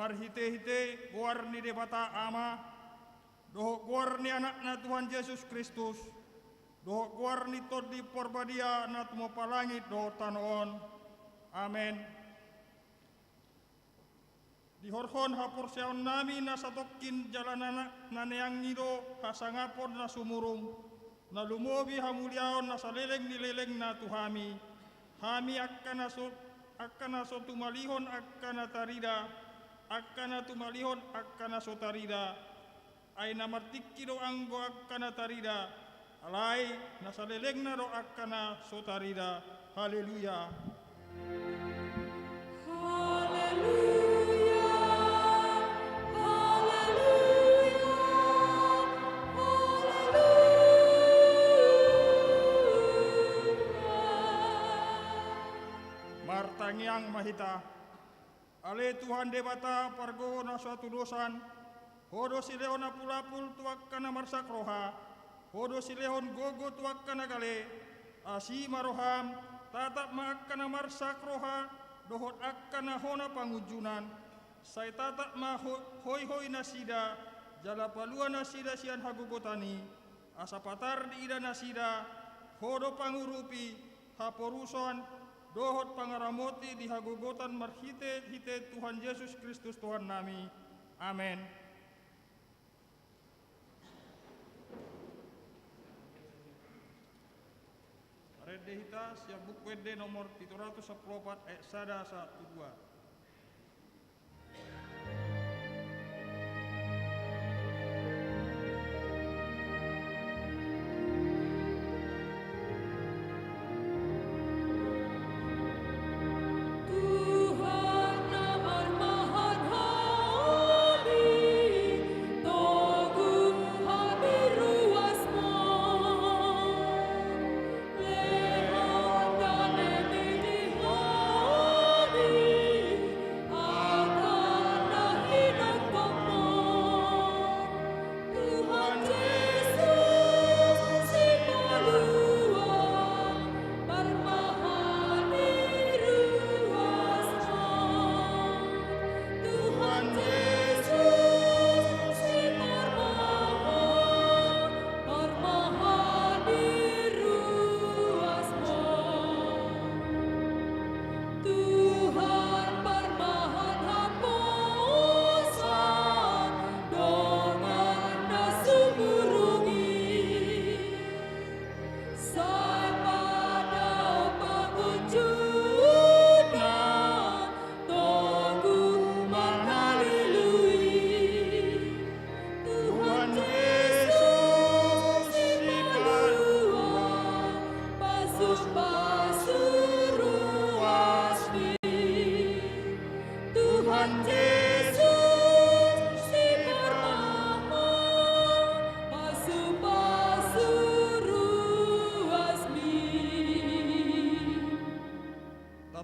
marhite-hite guar ni debata ama, doho guar ni anakna Tuhan Yesus Kristus, doho guar ni tod di porbadia na tumapalangit doho tanoon. Amen. Dihorhon haporsyaon nami na satokin jalanan na niyang nido hasangapon na sumurong, na lumobi hamulyaon na salileng nilileng na tuhami. Hami akkana so tumalihon akkana tarida, akkana tumalihon akkana so tarida. Ay namartikki do anggo akkana tarida, alay na salileng na do akkana so tarida. Haleluya. Martangiang mahita, ale Tuhan debata pargo na suatu dosan, hodo sileon na pulapul tuak kana marsak roha, hodo sileon gogo tuak kana gale, asi maroham, tatap maak kana marsak roha, dohot akkana hona pangujunan, say tatap ma hoi nasida, jala palua nasida sian hagugotani, asa patar di ida nasida, hodo pangurupi, haporuson, dohot pangaramoti di hagugotan marhite-hite Tuhan Yesus Kristus Tuhan nami. Amen. Arede hita siap buku ede nomor 714 ayat 1 1 2.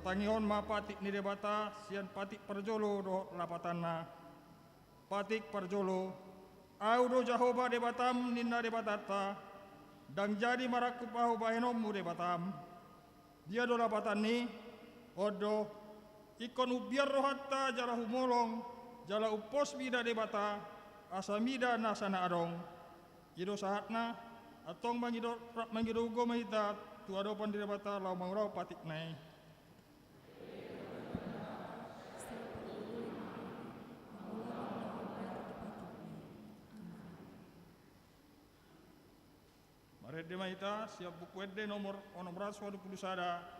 Tangion ma patik ni debata sian patik perjolo do lapatanna patik perjolo au do Jahoba debatam ninna debatata dang jadi maraku pahu bahenommu debatam dia do lapatan ni odo ikon ubiar rohatta jala humolong jala upos mida debata asamida nasana adong ido sahatna atong mangido ugo mahita tuado pan debata lau mangrau patik nai. Marede mahita siap buku ede nomor 621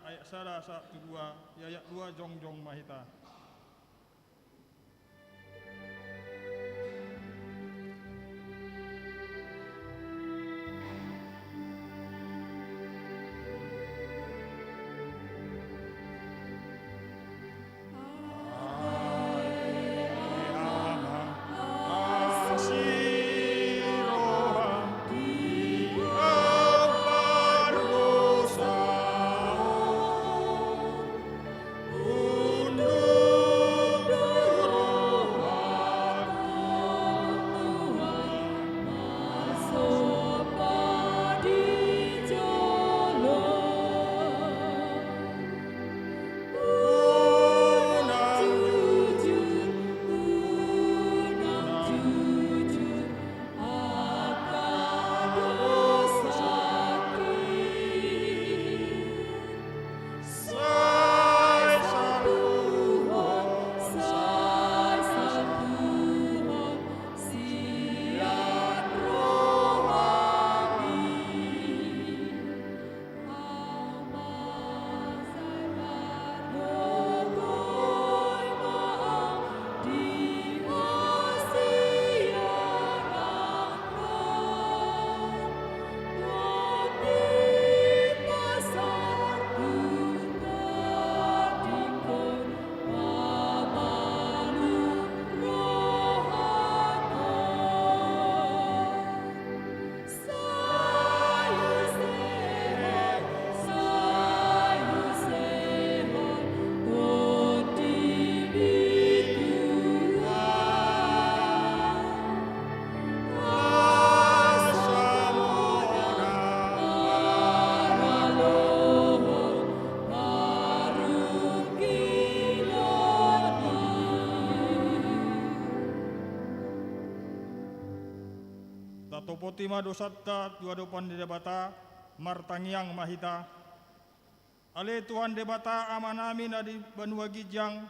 ayat 1 2 ayat 2 jongjong mahita. Undur topotima dosatta tua dopan di debata martangiang mahita. Ale Tuhan debata amanami na di banua gijang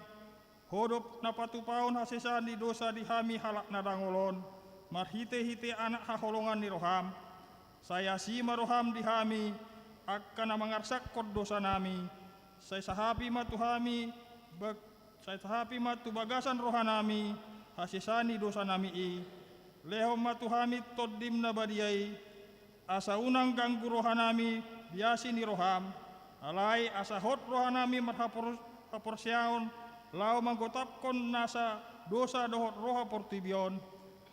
hodop na patupaon hasesan di dosa di hami halak na dangolon marhite-hite anak haholongan ni roham. Saya si maroham di hami akan mangarsak kod dosa nami. Saya sahapi matuhami saya sahapi matu bagasan rohanami hasesani dosa nami i. Lehom matuhami toddim na badiai asa unang ganggu rohanami biasi ni roham. Alai asa hot rohanami marhaporsiaon lau manggotapkon nasa dosa dohot roha portibion.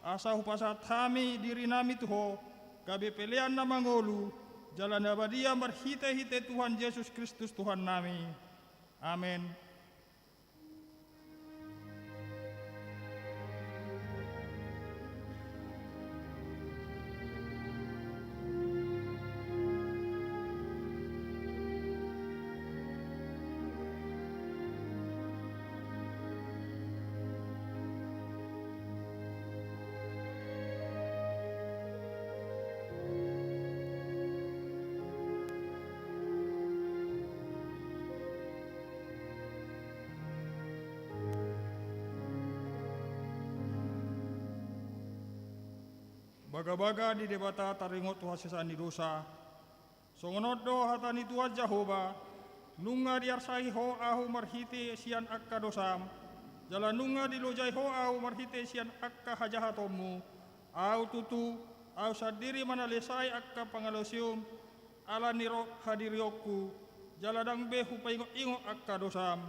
Asa hupasat hami diri nami tuho gabe pelean na mangolu jalan abadia marhite-hite Tuhan Yesus Kristus Tuhan nami. Amin. Baga-baga di debata taringot tu hasesan di dosa. Songonot do hatani Tuhan Jehovah. Nunga diarsai ho ahu marhite sian akka dosam. Jalan nunga dilojai ho ahu marhite sian akka hajahatomu. Au tutu, au sadiri mana lesai akka pangalosium. Ala niro hadirioku. Jaladang behu paingo-ingo akka dosam.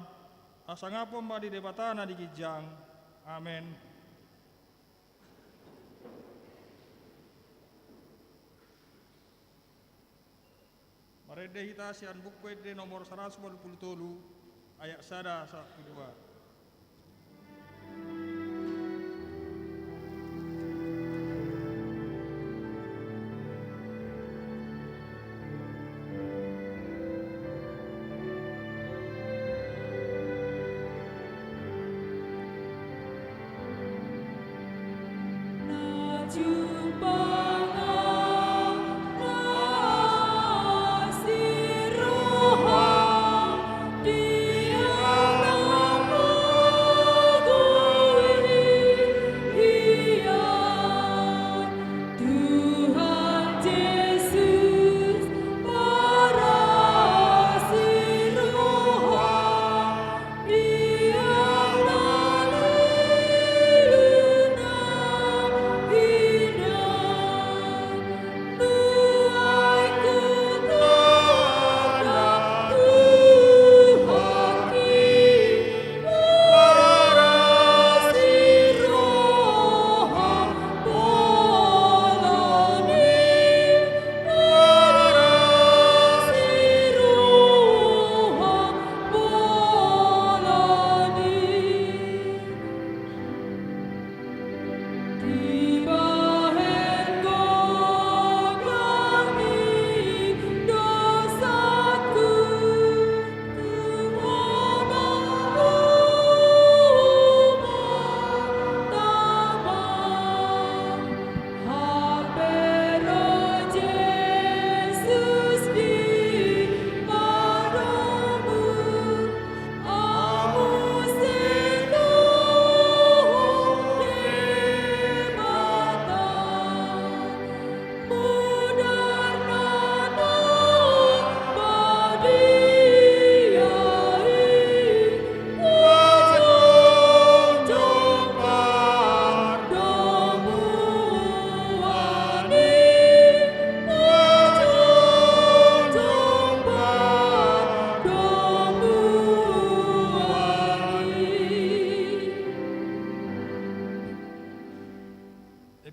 Asangapom ma di debatana di gijang. Amin. Marede hita sian buku ede nomor 187 ayat 1-2.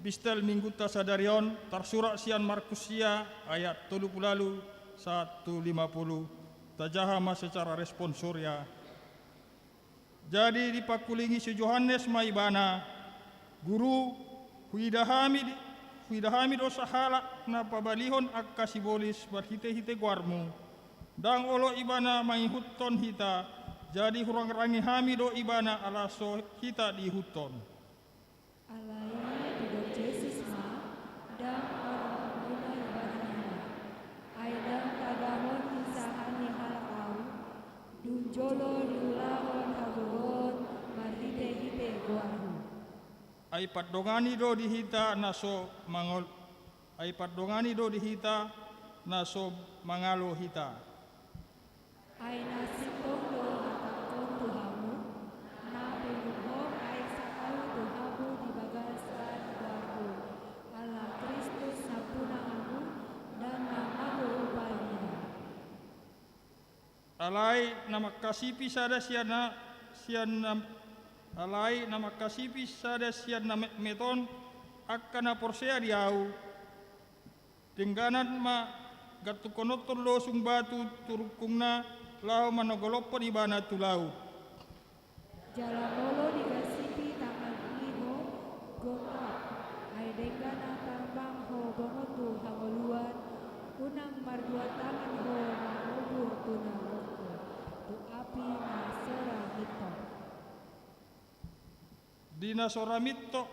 Epistel Mingguta Sadarion tarsurak sian Markusia ayat 30 150 tajahama secara responsoria. Jadi dipakulingi si Yohanes maibana guru huidahami dosa halak na pabalihon akka sibolis berhite-hite guarmu dang olo ibana mangihutton hita jadi hurang rangi hami do ibana alaso hita dihutton. Alaya duduk Yesus ma, dan Jolo diulahon hagohon marhite-hite goahu. Ay padongani do dihita naso mangol ay padongani do dihita naso mangalo hita. Ay nasitong do hatangkon tuhamu, na pinuhom ay sakal tuhamu di bagasan goahu. Allah Kristus sapunahamu dan namamu upahnya. Alay na makasipi sada siyan na alay na makasipi sada siyan na meton akka na porsea diau tingganan ma gatukonotor lo sumbatu turukungna lau manogolopo di bana tulau. Jalamolo digasipi tangan iho gongak ay denggana tambang ho bongotu hangoluan unang mardua tangan ho mangubur tunaroko tu api na serang ito. Dina soramitto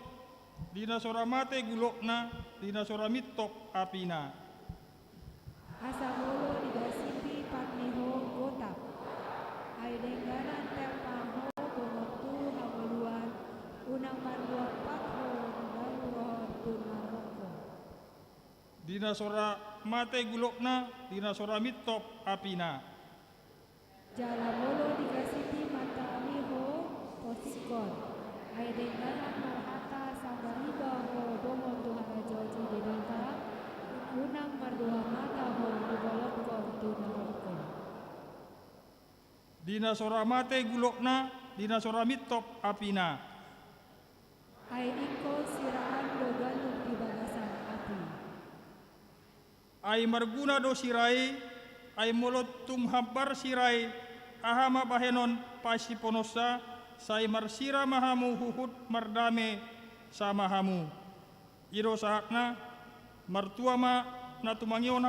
dina soramate gulokna dina soramitto apina. Asamolo digasipi patniho gotak ay denggana terpang ho bongotu hangoluan unang mardua patho nandalurohon tunaroko. Dina sora mate gulokna dina soramitto apina. Jalamolo digasipi mata miho posikon ay denganan marhata sambariba ho bongon Tuhan Rajoji dedengka unang mardua mata ho dibolokon tunaroko. Dina sora mate gulokna dina soramitto apina. Ay ingko siraan do galuk di bagasan api. Ay marguna do sirai ay mulot tumhabar sirai ahama bahenon pasiponosa say marsira mahamu huhut mardame sa mahamu. Iro saatna martua ma na tumangion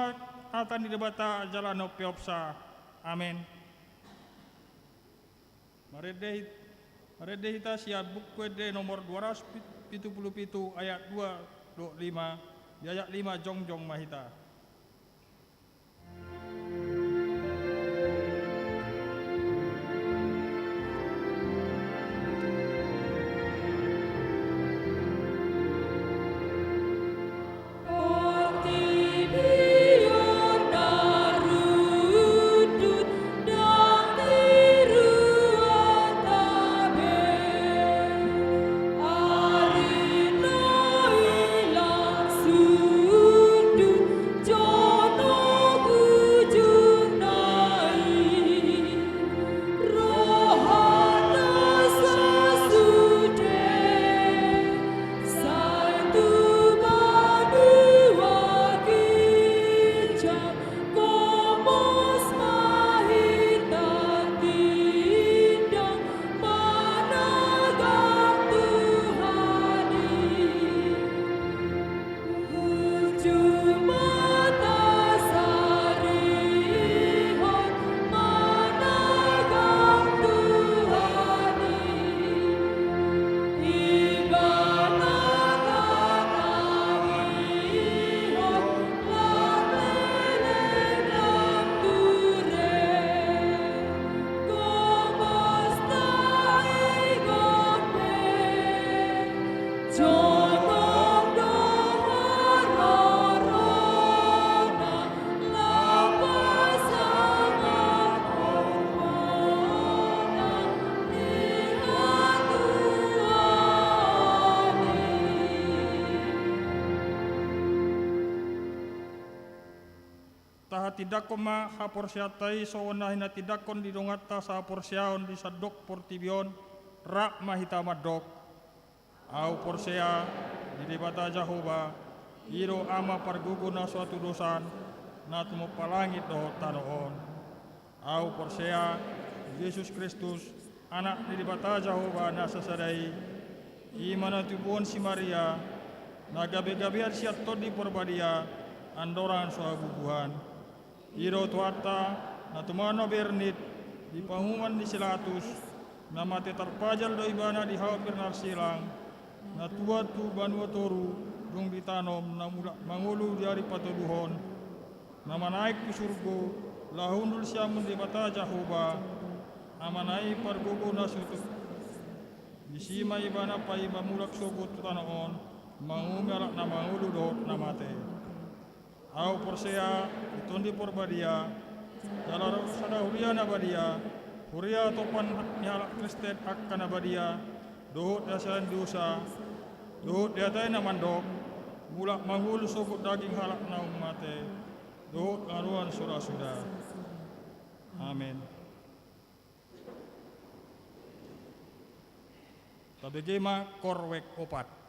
hatan di debata jalano peopsa. Amen. Marede hita siap buku de nomor 277 ayat 2 do 5 di ayat 5 jongjong mahita. Tidak koma haporsiatai sawana hina tidak kon didongata sa porsiaon di sadok portibion rak mahita madok au porsea di debata Jahoba iro ama parguguna suatu dosan na tumupalangit do tanoon au porsea Yesus Kristus anak di debata Jahoba na sasadai imana tubuon si Maria na gabi-gabian siat to di porbadia andoran suabubuhan iro tuata na tumano bernit di pahuman di silatus na mati terpajal do ibana di hawa bernar silang na tua tu banua toru dong ditanom na mula mangulu di hari patuduhon na manaik ke surgo lahundul siamun di bata Jahoba amanai pargugo na sutu. Bisima ibana pa mamulak subut tanaon, mangumalak na manguludot na mate. Au persea itundi porbadia, dalam sada huria na badia, huria topan nyalak Kristen akan na badia, dohot dasaran dosa, dohot diatai na mandok, mulak mangulu subut daging halak na umate, dohot ngaruan sudah-sudah. Amin. Tabegema korwek opat.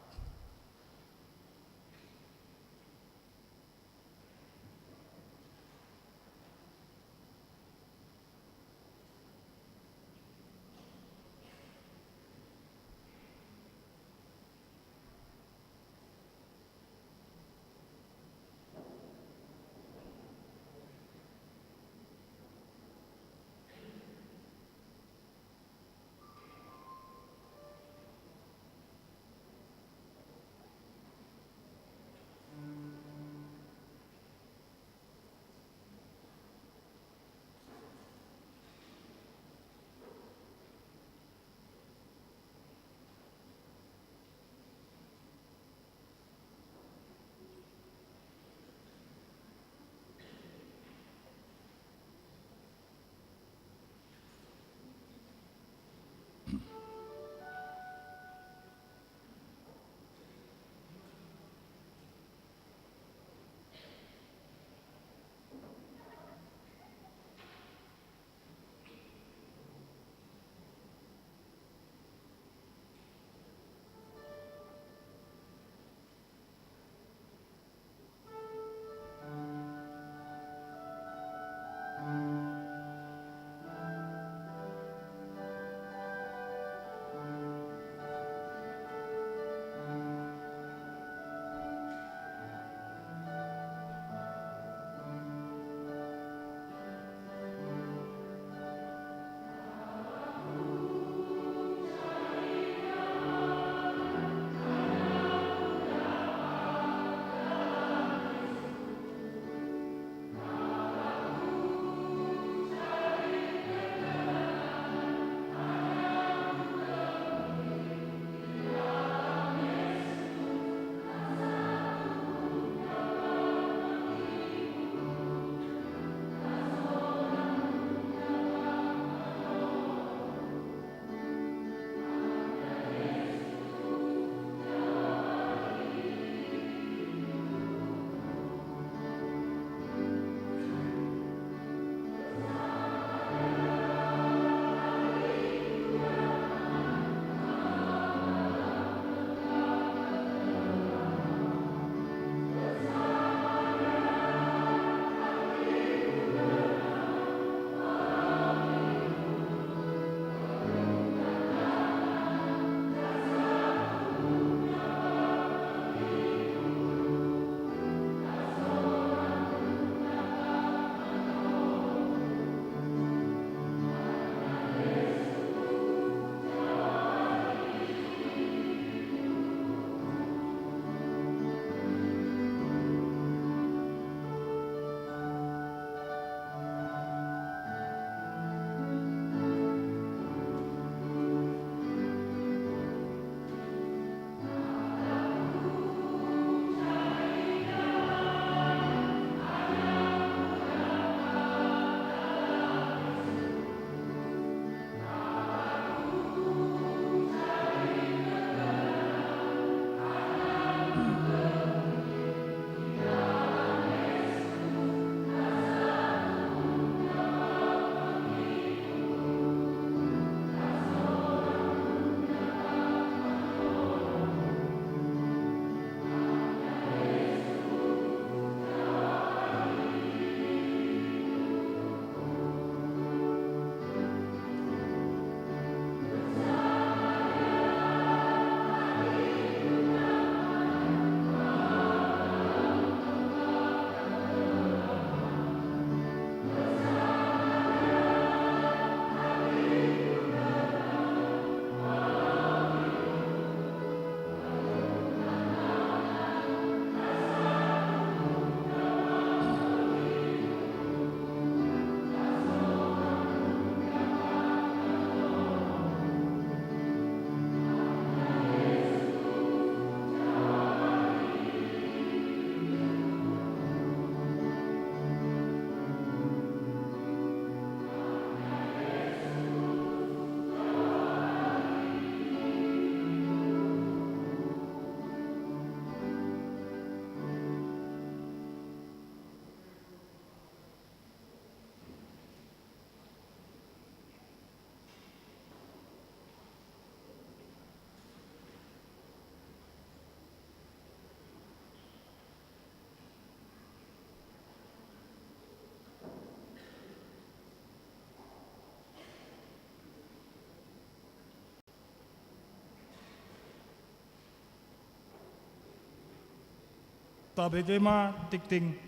Tabegema tikting.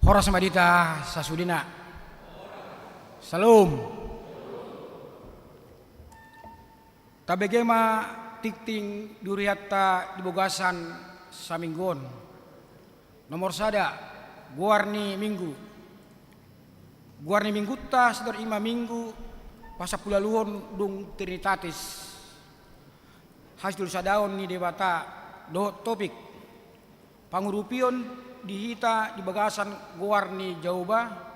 Horas madita sasudina. Salam. Tabegema tikting durihatta di bogasan saminggon. Nomor sada guarni minggu. Guarni minggutta setor ima minggu pasapulaluhon dung Trinitatis. Hasil sadaon ni dewata do topik. Pangurupion dihita di bagasan guarni jauba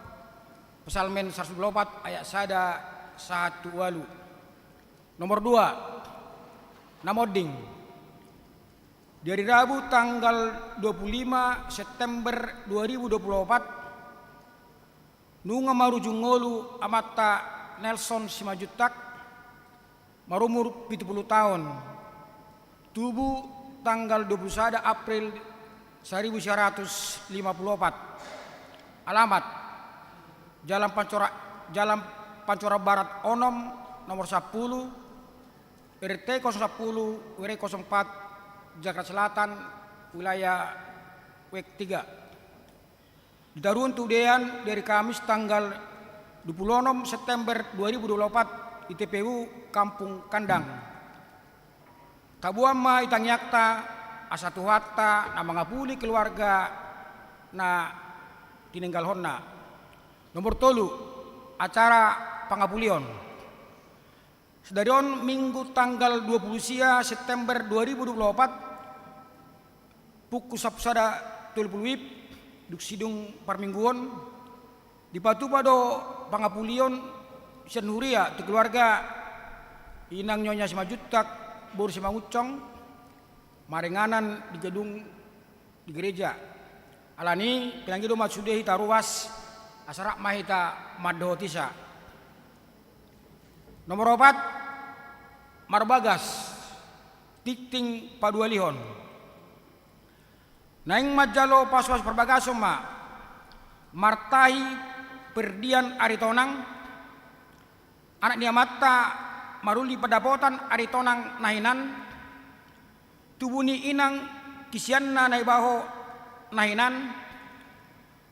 Psalmen 124 ayat sada 1 walu. Nomor 2 namoding dari Rabu tanggal 25 September 2024 nunga marujung ngolu amata Nelson Simajutak marumur 70 tahun tubuh tanggal 21 April 1954. Alamat Jalan Pancora Barat Onom nomor 10 RT 010 WR 04 Jakarta Selatan wilayah WEK 3. Ditarun tudean dari Kamis tanggal 26 September 2024 di TPU Kampung Kandang. Tabuama itang yakta asatu hatta na mga puli keluarga na tininggal honna. Nomor 3 acara pangapulion. Sedarion minggu tanggal 20 September 2024 pukul sapsada 30 wib duk sidung parmingguon di patupado pangapulion senuria tu keluarga inang nyonya Simajutak bor Simangucong marenganan di gedung di gereja alani pinanggido matsudehi taruas asara mahita madhotisa. Nomor 4 marbagas tikting padualihon naing majalo paswas perbagasom ma martahi perdian aritonang anak dia mata maruli padapotan aritonang nahinan tubuni inang kisianna naibaho nahinan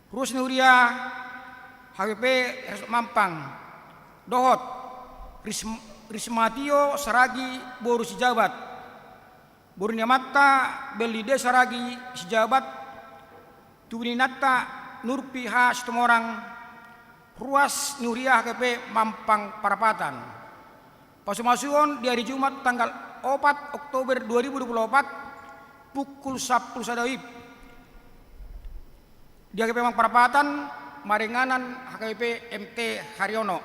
rus nuria HWP Resort Mampang dohot Rismatio saragi boru sijabat boru niamata belide saragi sijabat tubuni natta nurpi ha setemorang ruas nuria HWP Mampang Parapatan pasumasuon di hari Jumat tanggal 4 Oktober 2024 pukul 10 sadawib di HKP Mampang Parapatan marenganan HKP MT Haryono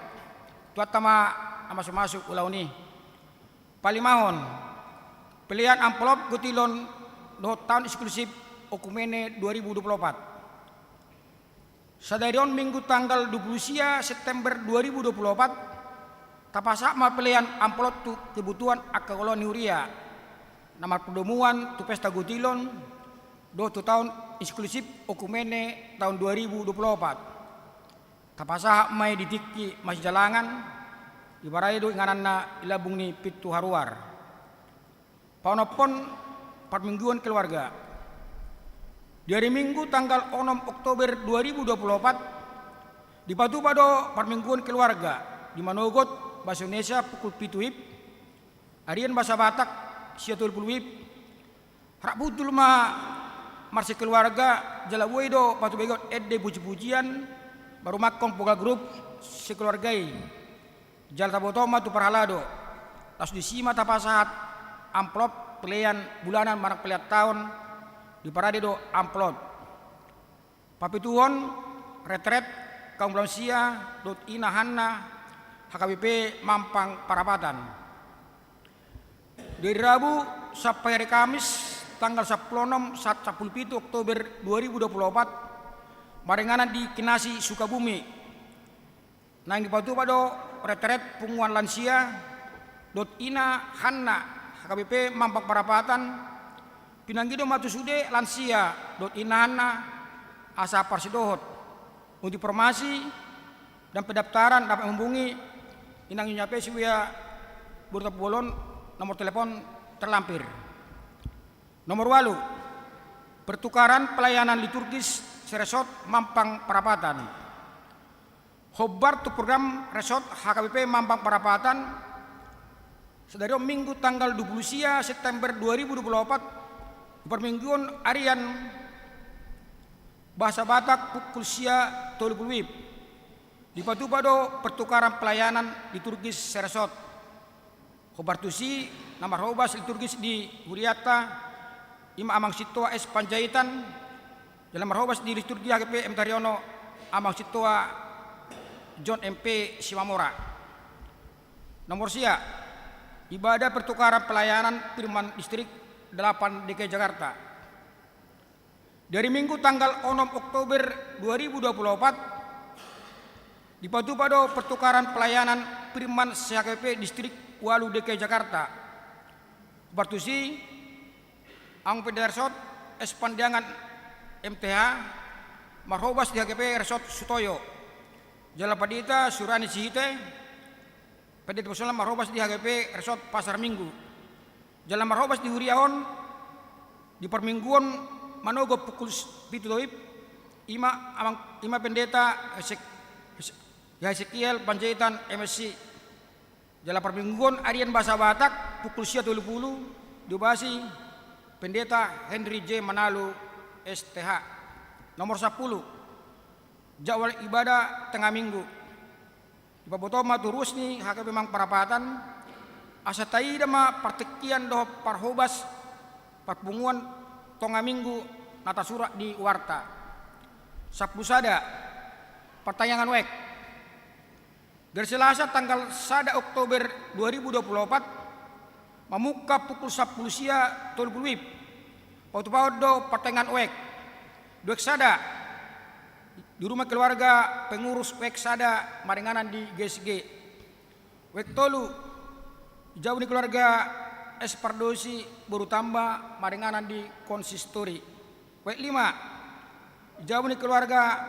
tuat tama masuk ulauni palimahon pilihan amplop gutilon do tahun eksklusif Okumene 2024 sadarion minggu tanggal 20 September 2024 tapasak ma pilihan amplop tu kebutuhan akakolon nuria nama pertemuan tu pesta gutilon do tu tahun eksklusif Okumene tahun 2024 tapasak mai ditiki masih jalangan ibarai do ngananna ilabung ni pitu haruar paunopon permingguan keluarga di hari Minggu tanggal 6 Oktober 2024 di Patupado permingguan keluarga di Manogot Bahasa Indonesia pukul 7 wib harian bahasa Batak siatul puluh wib harap butul ma marsi keluarga jalawoi do patu begot edde puji-pujian baru makong poga grup sekeluargai jal tabotoma tu parhalado tas disima tapasahat amplop pelayan bulanan marak peliat tahun di parade do amplop papituhon retret kaum lansia dot inahanna HKBP Mampang Parapatan dari Rabu sampai hari Kamis tanggal 10 Oktober 2024 marenganan di Kinasi Sukabumi Nang dipatu pado retret punguan lansia dot ina hanna HKBP Mampang Perapatan pinanggido matu sude lansia dot ina hanna asa parsidohot untuk informasi dan pendaftaran dapat menghubungi inang nyape siwia burta bolon nomor telepon terlampir. Nomor 8 pertukaran pelayanan liturgis Resort Mampang Perapatan. Hobar tu program Resort HKBP Mampang Perapatan sedari minggu tanggal 20 September 2024 permingguan harian bahasa Batak pukul sia 30 WIB di padu-padu pertukaran pelayanan liturgis Resort. Hobar tusi nama robas liturgis di Huriata Ima Amang Sitwa S Panjaitan dalam robas di liturgi HKBP M Taryono Amang Sitwa John MP Simamora. Nomor sia ibadah pertukaran pelayanan firman distrik 8 DKI Jakarta. Dari minggu tanggal 6 Oktober 2024 di padu-padu pertukaran pelayanan firman CHKP distrik 8 DKI Jakarta. Bartusi Ang Pedersot S Pandangan MTH Marhobas di HKP Resort Sutoyo. Jalan Padita Surani Cihite Padita Pusulan Marhobas di HKP Resort Pasar Minggu. Jalan Marhobas di Huriahon di permingguan Manogo pukul 7 doib Ima Pendeta Ezekiel Panjaitan MSC. Jalan permingguan Arian Bahasa Batak pukul 7.20 diobasi Pendeta Henry J Manalu STH. Nomor 10 jadwal ibadah tengah minggu. Ibabotoma turus ni HKBP Mampang Perapatan asa taida ma partekian doh parhobas parpunguan tengah minggu nata surat di warta. Sapusada pertanyaan wek. Dari Selasa tanggal 1 Oktober 2024 memuka pukul 10 sia 30 WIB. Pautu-pautu pertanyaan wek. Duek sada di rumah keluarga pengurus Weksada Maringanan di GSG. Wek tolu jauh di keluarga S Pardosi baru tambah Maringanan di konsistori. Wek 5 jauh di keluarga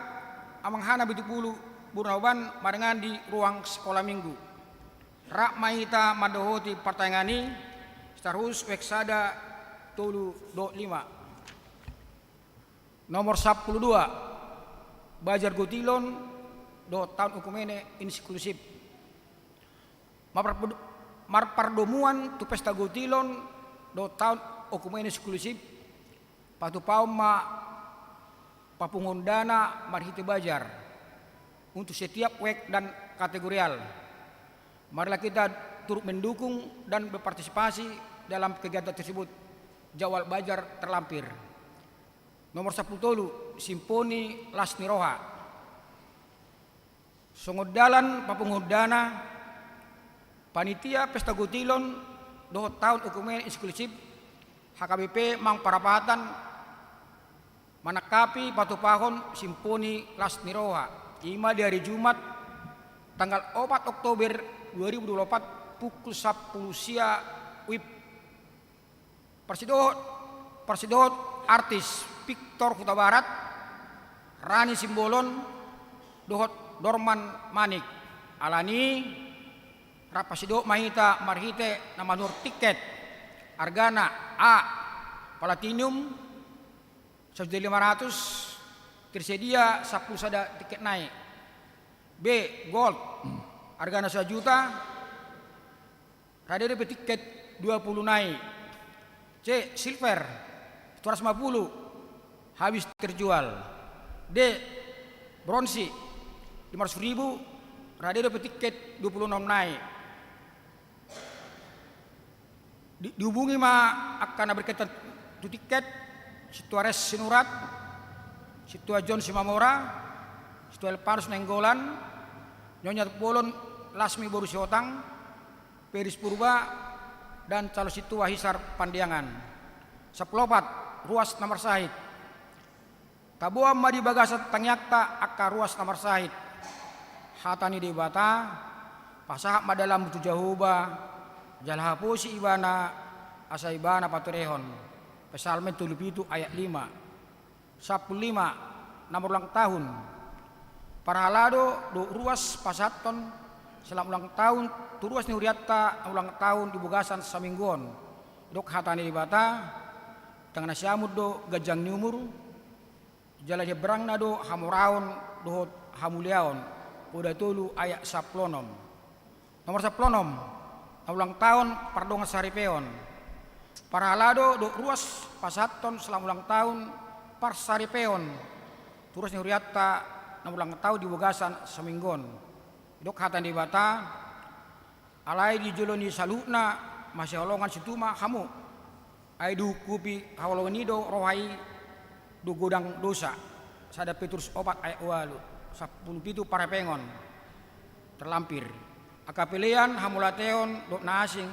Amanghana Bitupulu Burnaban Maringanan di ruang sekolah minggu. Rak Mahita Madohoti pertanyaan Starhus Weksada tolu do 5. Nomor 12 Bajar Gotilon do tahun ukumene inklusif. Marpardomuan tu pesta Gotilon do tahun ukumene inklusif. Patu pauma papungon dana marhiti Bajar untuk setiap wek dan kategorial. Marilah kita turut mendukung dan berpartisipasi dalam kegiatan tersebut. Jawal Bajar terlampir. Nomor 10 tolu Simponi Lasniroha. Songodalan papungodana panitia pesta Gotilon do tahun ukumen eksklusif HKBP Mang Parapatan manakapi patupahon Simponi Lasniroha. Ima di hari Jumat tanggal 4 Oktober 2024 pukul 10 sia WIB. Persidot artis Victor Huta Barat, Rani Simbolon, Dohot Dorman Manik, Alani, Rapasido Mahita Marhite nama nur tiket, Argana A, Platinum 1.500, tersedia 10 sada tiket naik. B, Gold, Argana 1 juta, Radere tiket 20 naik. C, Silver 150 habis terjual. D, Bronsi 500.000, Radero tiket 26 naik. Dihubungi akan berkaitan tu tiket Situa Res Sinurat, Situa John Simamora, Situa Elpanus Nenggolan, Nyonya Bolon Lasmi Borusiotang, Peris Purba, dan Calo Situa Hisar Pandiangan. 14 Ruas Namar Sahid. Tabuam Madi Bagasa Tangyakta Akka Ruas Namar Sahid. hatani di bata pasahak madalam tu jahuba jalhapusi ibana asa ibana paturehon Psalmen 37 ayat 5 15 nomor ulang tahun para halado do ruas pasaton selam ulang tahun tu ruas ni uriatta ulang tahun di bugasan saminggon dok hatani di bata tangana siamud do gajang ni umur jala jebrang na do hamuraon do hamuliaon udah tulu ayat 10 nomor 10 ulang tahun pardonga saripeon para halado do ruas pasaton selam ulang tahun par saripeon turus ni uriatta na ulang tahun di bugasan saminggon dok hatan di bata alai di joloni saluna masih holongan situma hamu ai du kupi hawalongan nido rohai du godang dosa sada Petrus 4 ayat 8 10 para pengon terlampir akapelean hamulateon dok nasing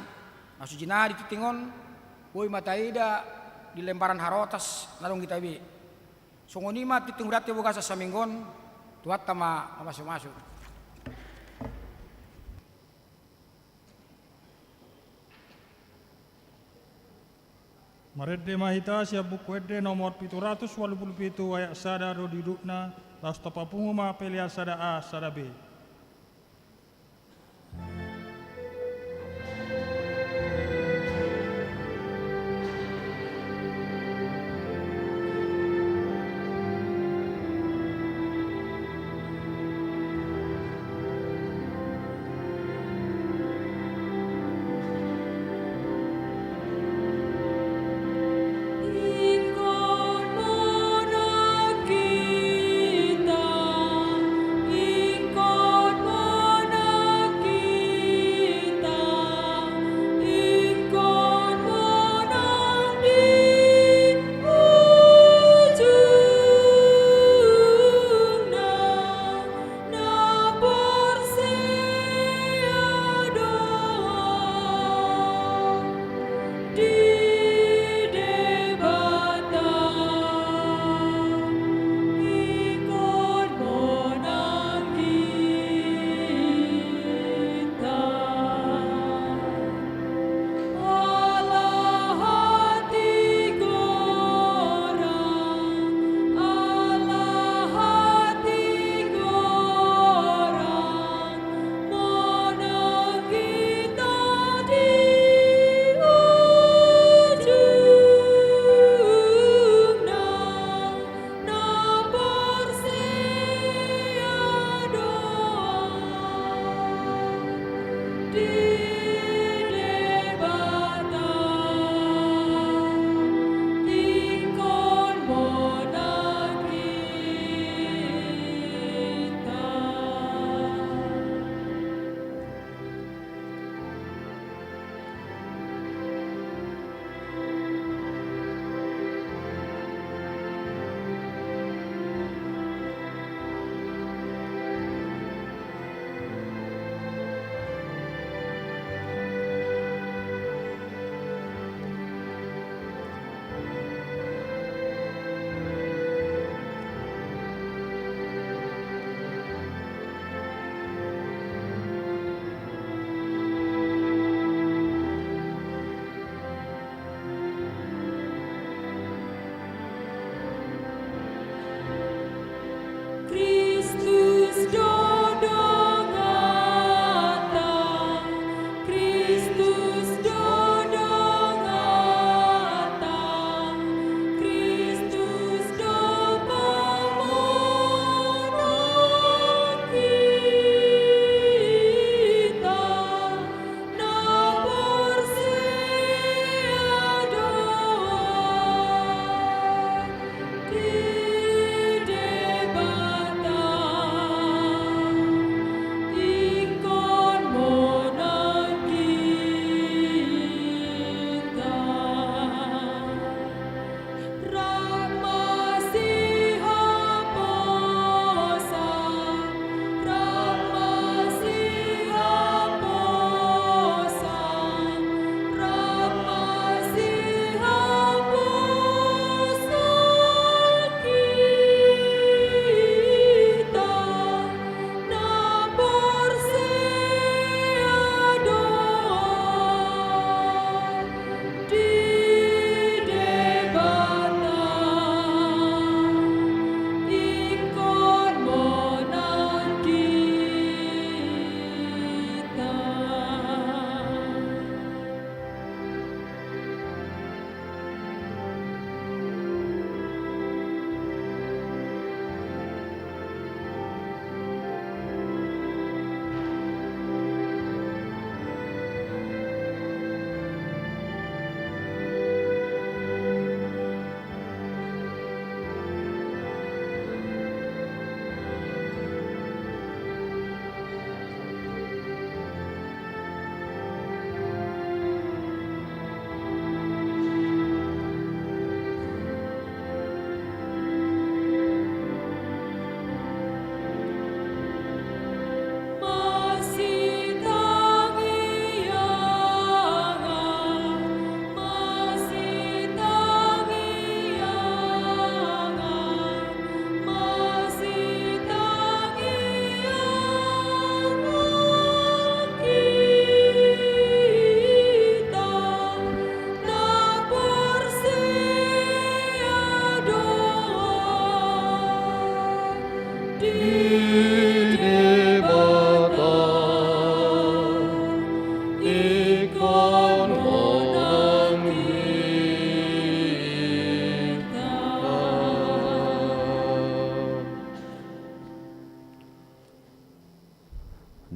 nasujina di titingon woi mataida di lemparan harotas nalong kita bi songonima titing berarti buka saminggon tuat tama masuk Maredde mahita siap buku edde nomor 787 ayat sada do didukna las tapapunguma pelia sada A sada B. Iko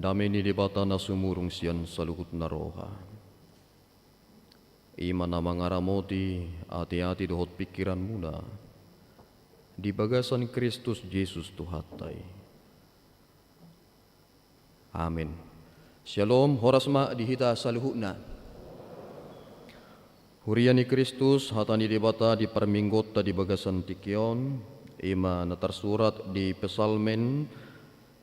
Damai ni debata na sumurong siyan sa luhut na roha. Ima na mangaramoti, ati-ati dohot pikiran muna. Di bagasan Kristus Jesus Tuhatay. Amin. Shalom, horas ma dihita sa luhut na. Hurian ni Kristus, hatani debata di perminggot ta di bagasan tikyon. Ima na tersurat di Pesalmen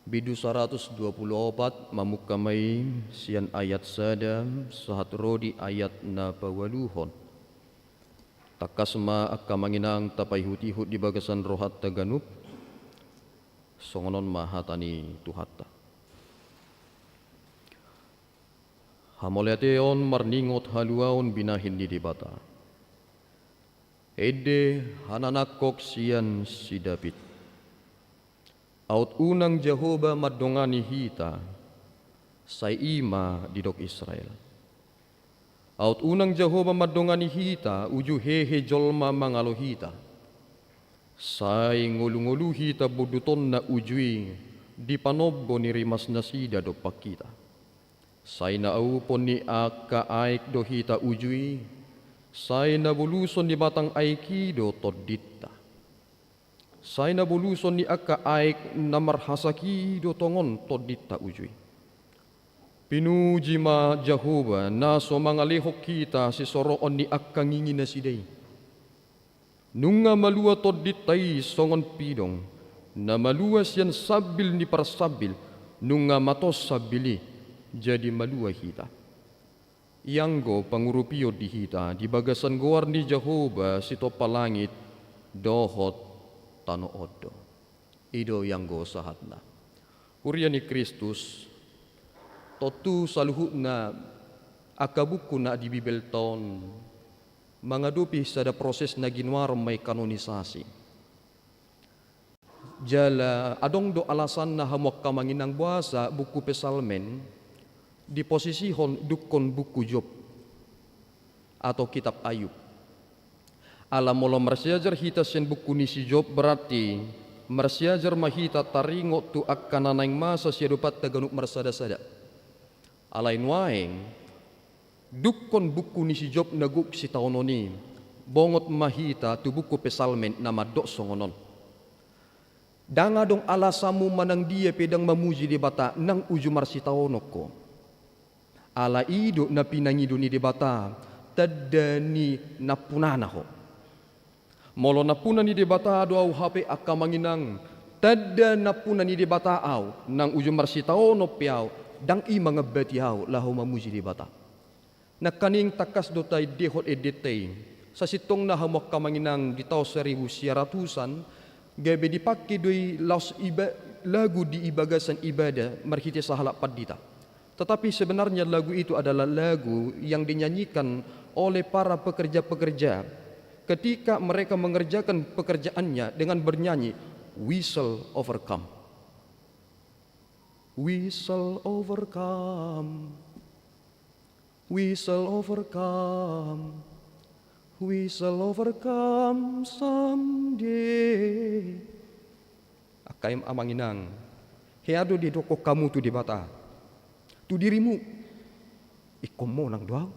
Bidu 124 mamukamay siyan ayat sada sahat rodi ayat na pawaluhon. Takasma akamanginang tapay hutihut di bagasan rohat taganup. Songonon mahatani tuhata. Hamoleteon marningot haluaon binahin di debata. Ede hananakok siyan si David. Aut unang Jehovah madongani hita, say ima didok Israel. Aut unang Jehovah madongani hita, uju hehe jolma mangalohita. Say ngulu-ngulu hita buduton na ujui, di panobbo ni rimas nasida do pakita. Say naupon ni aka aik do hita ujui, say nabuluson ni batang aikido todita. Say nabuluson ni aka aik na marhasaki do tongon todita ujui. Pinuji ma Jehovah na so mangalihok kita si soroon ni aka ngingi na siday. Nunga malua toditay songon pidong na malua siyan sabil ni parasabil nunga matos sabili jadi malua hita. Ianggo pangurupio di hita di bagasan goar ni Jehovah sito palangit dohot tano odo. Ido yang go sahatna. Hurian ni Kristus totu saluhu na akabuku na di Bibel ton mangadupi sada proses na ginwar may kanonisasi. Jala adong do alasan na hamok kamanginang buasa buku Pesalmen di posisihon dukon buku Job atau kitab Ayub. Alam molo marsiajar hita sen buku ni si Job berarti marsiajar mahita taringo tu akan nanaing masa siadupat taganuk marsada-sada. Alain waeng dukon buku ni si Job naguk si taononi bongot mahita tu buku Pesalmen nama dok songonon. Danga dong alasamu manang dia pedang mamuji di bata nang uju marsi taonoko. Ala ido na pinangido ni di bata tadani napunana ho. Molo napuna ni debata au hape akamanginang tada napuna ni debata au nang ujung marsitao no piau dang i mga betiau lahu mamuji debata. Nakaning takas dotay dehot edetay sa sitong na hamok kamanginang di tao 1900-an gabe dipake doi lagu di ibagasan ibadah marhiti sa halak padita. Tetapi sebenarnya lagu itu adalah lagu yang dinyanyikan oleh para pekerja-pekerja ketika mereka mengerjakan pekerjaannya dengan bernyanyi, we shall overcome. We shall overcome. We shall overcome. We shall overcome someday. Akaim amanginang, heado di doko kamu tu di bata. Tu dirimu, ikomo nang doaw.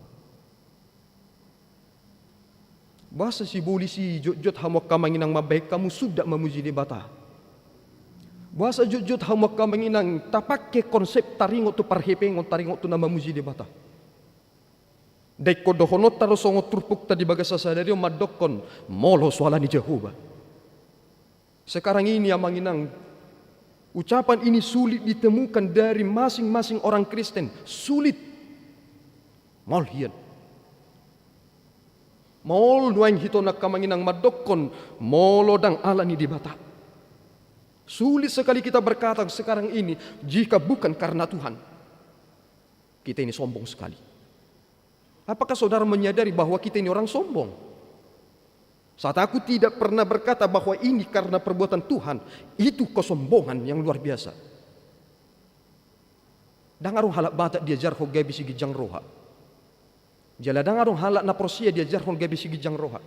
Bahasa si bolisi jut-jut hamok kamanginang mabaik kamu sudah memuji di bata. Bahasa jut-jut hamok kamanginang tapake konsep taringo tu parhepengon taringo tu nama muji di bata. Dek kodohonot taro songo turpuk tadi bagasa sadario madokon molo soalani Jehovah. Sekarang ini amanginang ucapan ini sulit ditemukan dari masing-masing orang Kristen. Sulit. Molhian. Mol nuaing hito nak kamanginang madokon molodang alani di bata. Sulit sekali kita berkata sekarang ini jika bukan karena Tuhan. Kita ini sombong sekali. Apakah saudara menyadari bahwa kita ini orang sombong? Saat aku tidak pernah berkata bahwa ini karena perbuatan Tuhan, itu kesombongan yang luar biasa. Dangarong halak batak diajar ho gabi sigi jang roha. Jala dangarong halak na prosia diajar ho gabi sigi jang roha.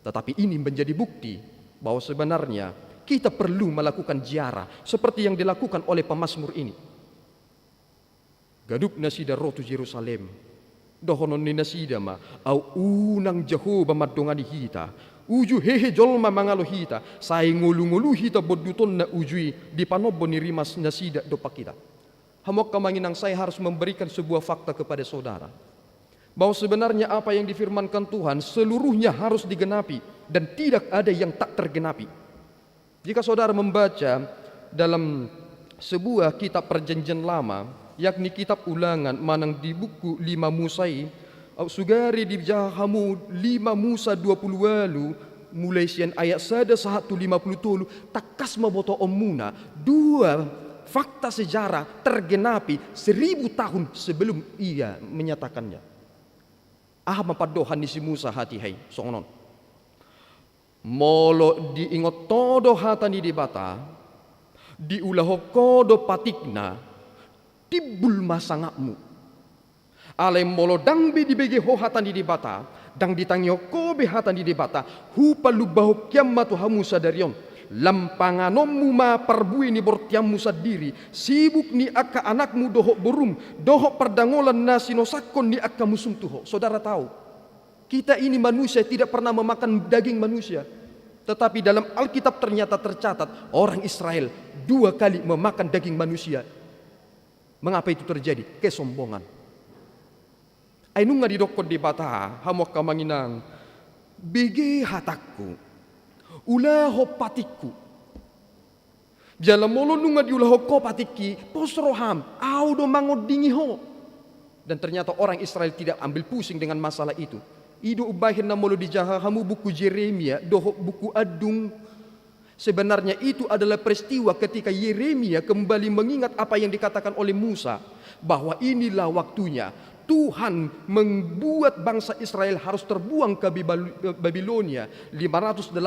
Tetapi ini menjadi bukti bahwa sebenarnya kita perlu melakukan ziarah seperti yang dilakukan oleh pemazmur ini. Gaduk nasida rotu Yerusalem. Dohonon ni nasida ma au unang Jehovah madongani hita. Uju hehe jolma mangalo hita. Say ngulu-ngulu hita boduton na ujui di panobo ni rimas nasida dopa kita. Hamok kamanginang saya harus memberikan sebuah fakta kepada saudara. Bahwa sebenarnya apa yang difirmankan Tuhan seluruhnya harus digenapi dan tidak ada yang tak tergenapi. Jika saudara membaca dalam sebuah kitab perjanjian lama, yakni kitab ulangan manang di buku 5 Musai, sugari di jahamu 5 Musa 20 walu, mulai sian ayat 150 tolu, takas maboto omuna, 2 fakta sejarah tergenapi 1000 tahun sebelum ia menyatakannya. Mapadohan ni si Musa hati hai songonon. Molo diingot todo hatani di bata, diulaho kodo patikna, tibul masangakmu. Ale molo dangbi dibege ho hatani di bata, dang ditangyo kobe hatani di bata, hupa lubaho kiamatu hamusa darion. Lampanganommu ma perbui ni bortiammu sadiri, sibuk ni akka anakmu dohok borum, dohok perdangolan nasino sakon ni akka musum tuho. Saudara tahu, kita ini manusia tidak pernah memakan daging manusia. Tetapi dalam Alkitab ternyata tercatat orang Israel 2 kali memakan daging manusia. Mengapa itu terjadi? Kesombongan. Ainunga didokon di bata, hamok kamanginang, bege hatakku. Ulaho patiku. Jala molo nunga di ulaho ko patiki, posroham, audo mangod dingiho. Dan ternyata orang Israel tidak ambil pusing dengan masalah itu. Ido ubahin na molo di jahahamu buku Yeremia, doho buku Adung. Sebenarnya itu adalah peristiwa ketika Yeremia kembali mengingat apa yang dikatakan oleh Musa, bahwa inilah waktunya Tuhan membuat bangsa Israel harus terbuang ke Babilonia 586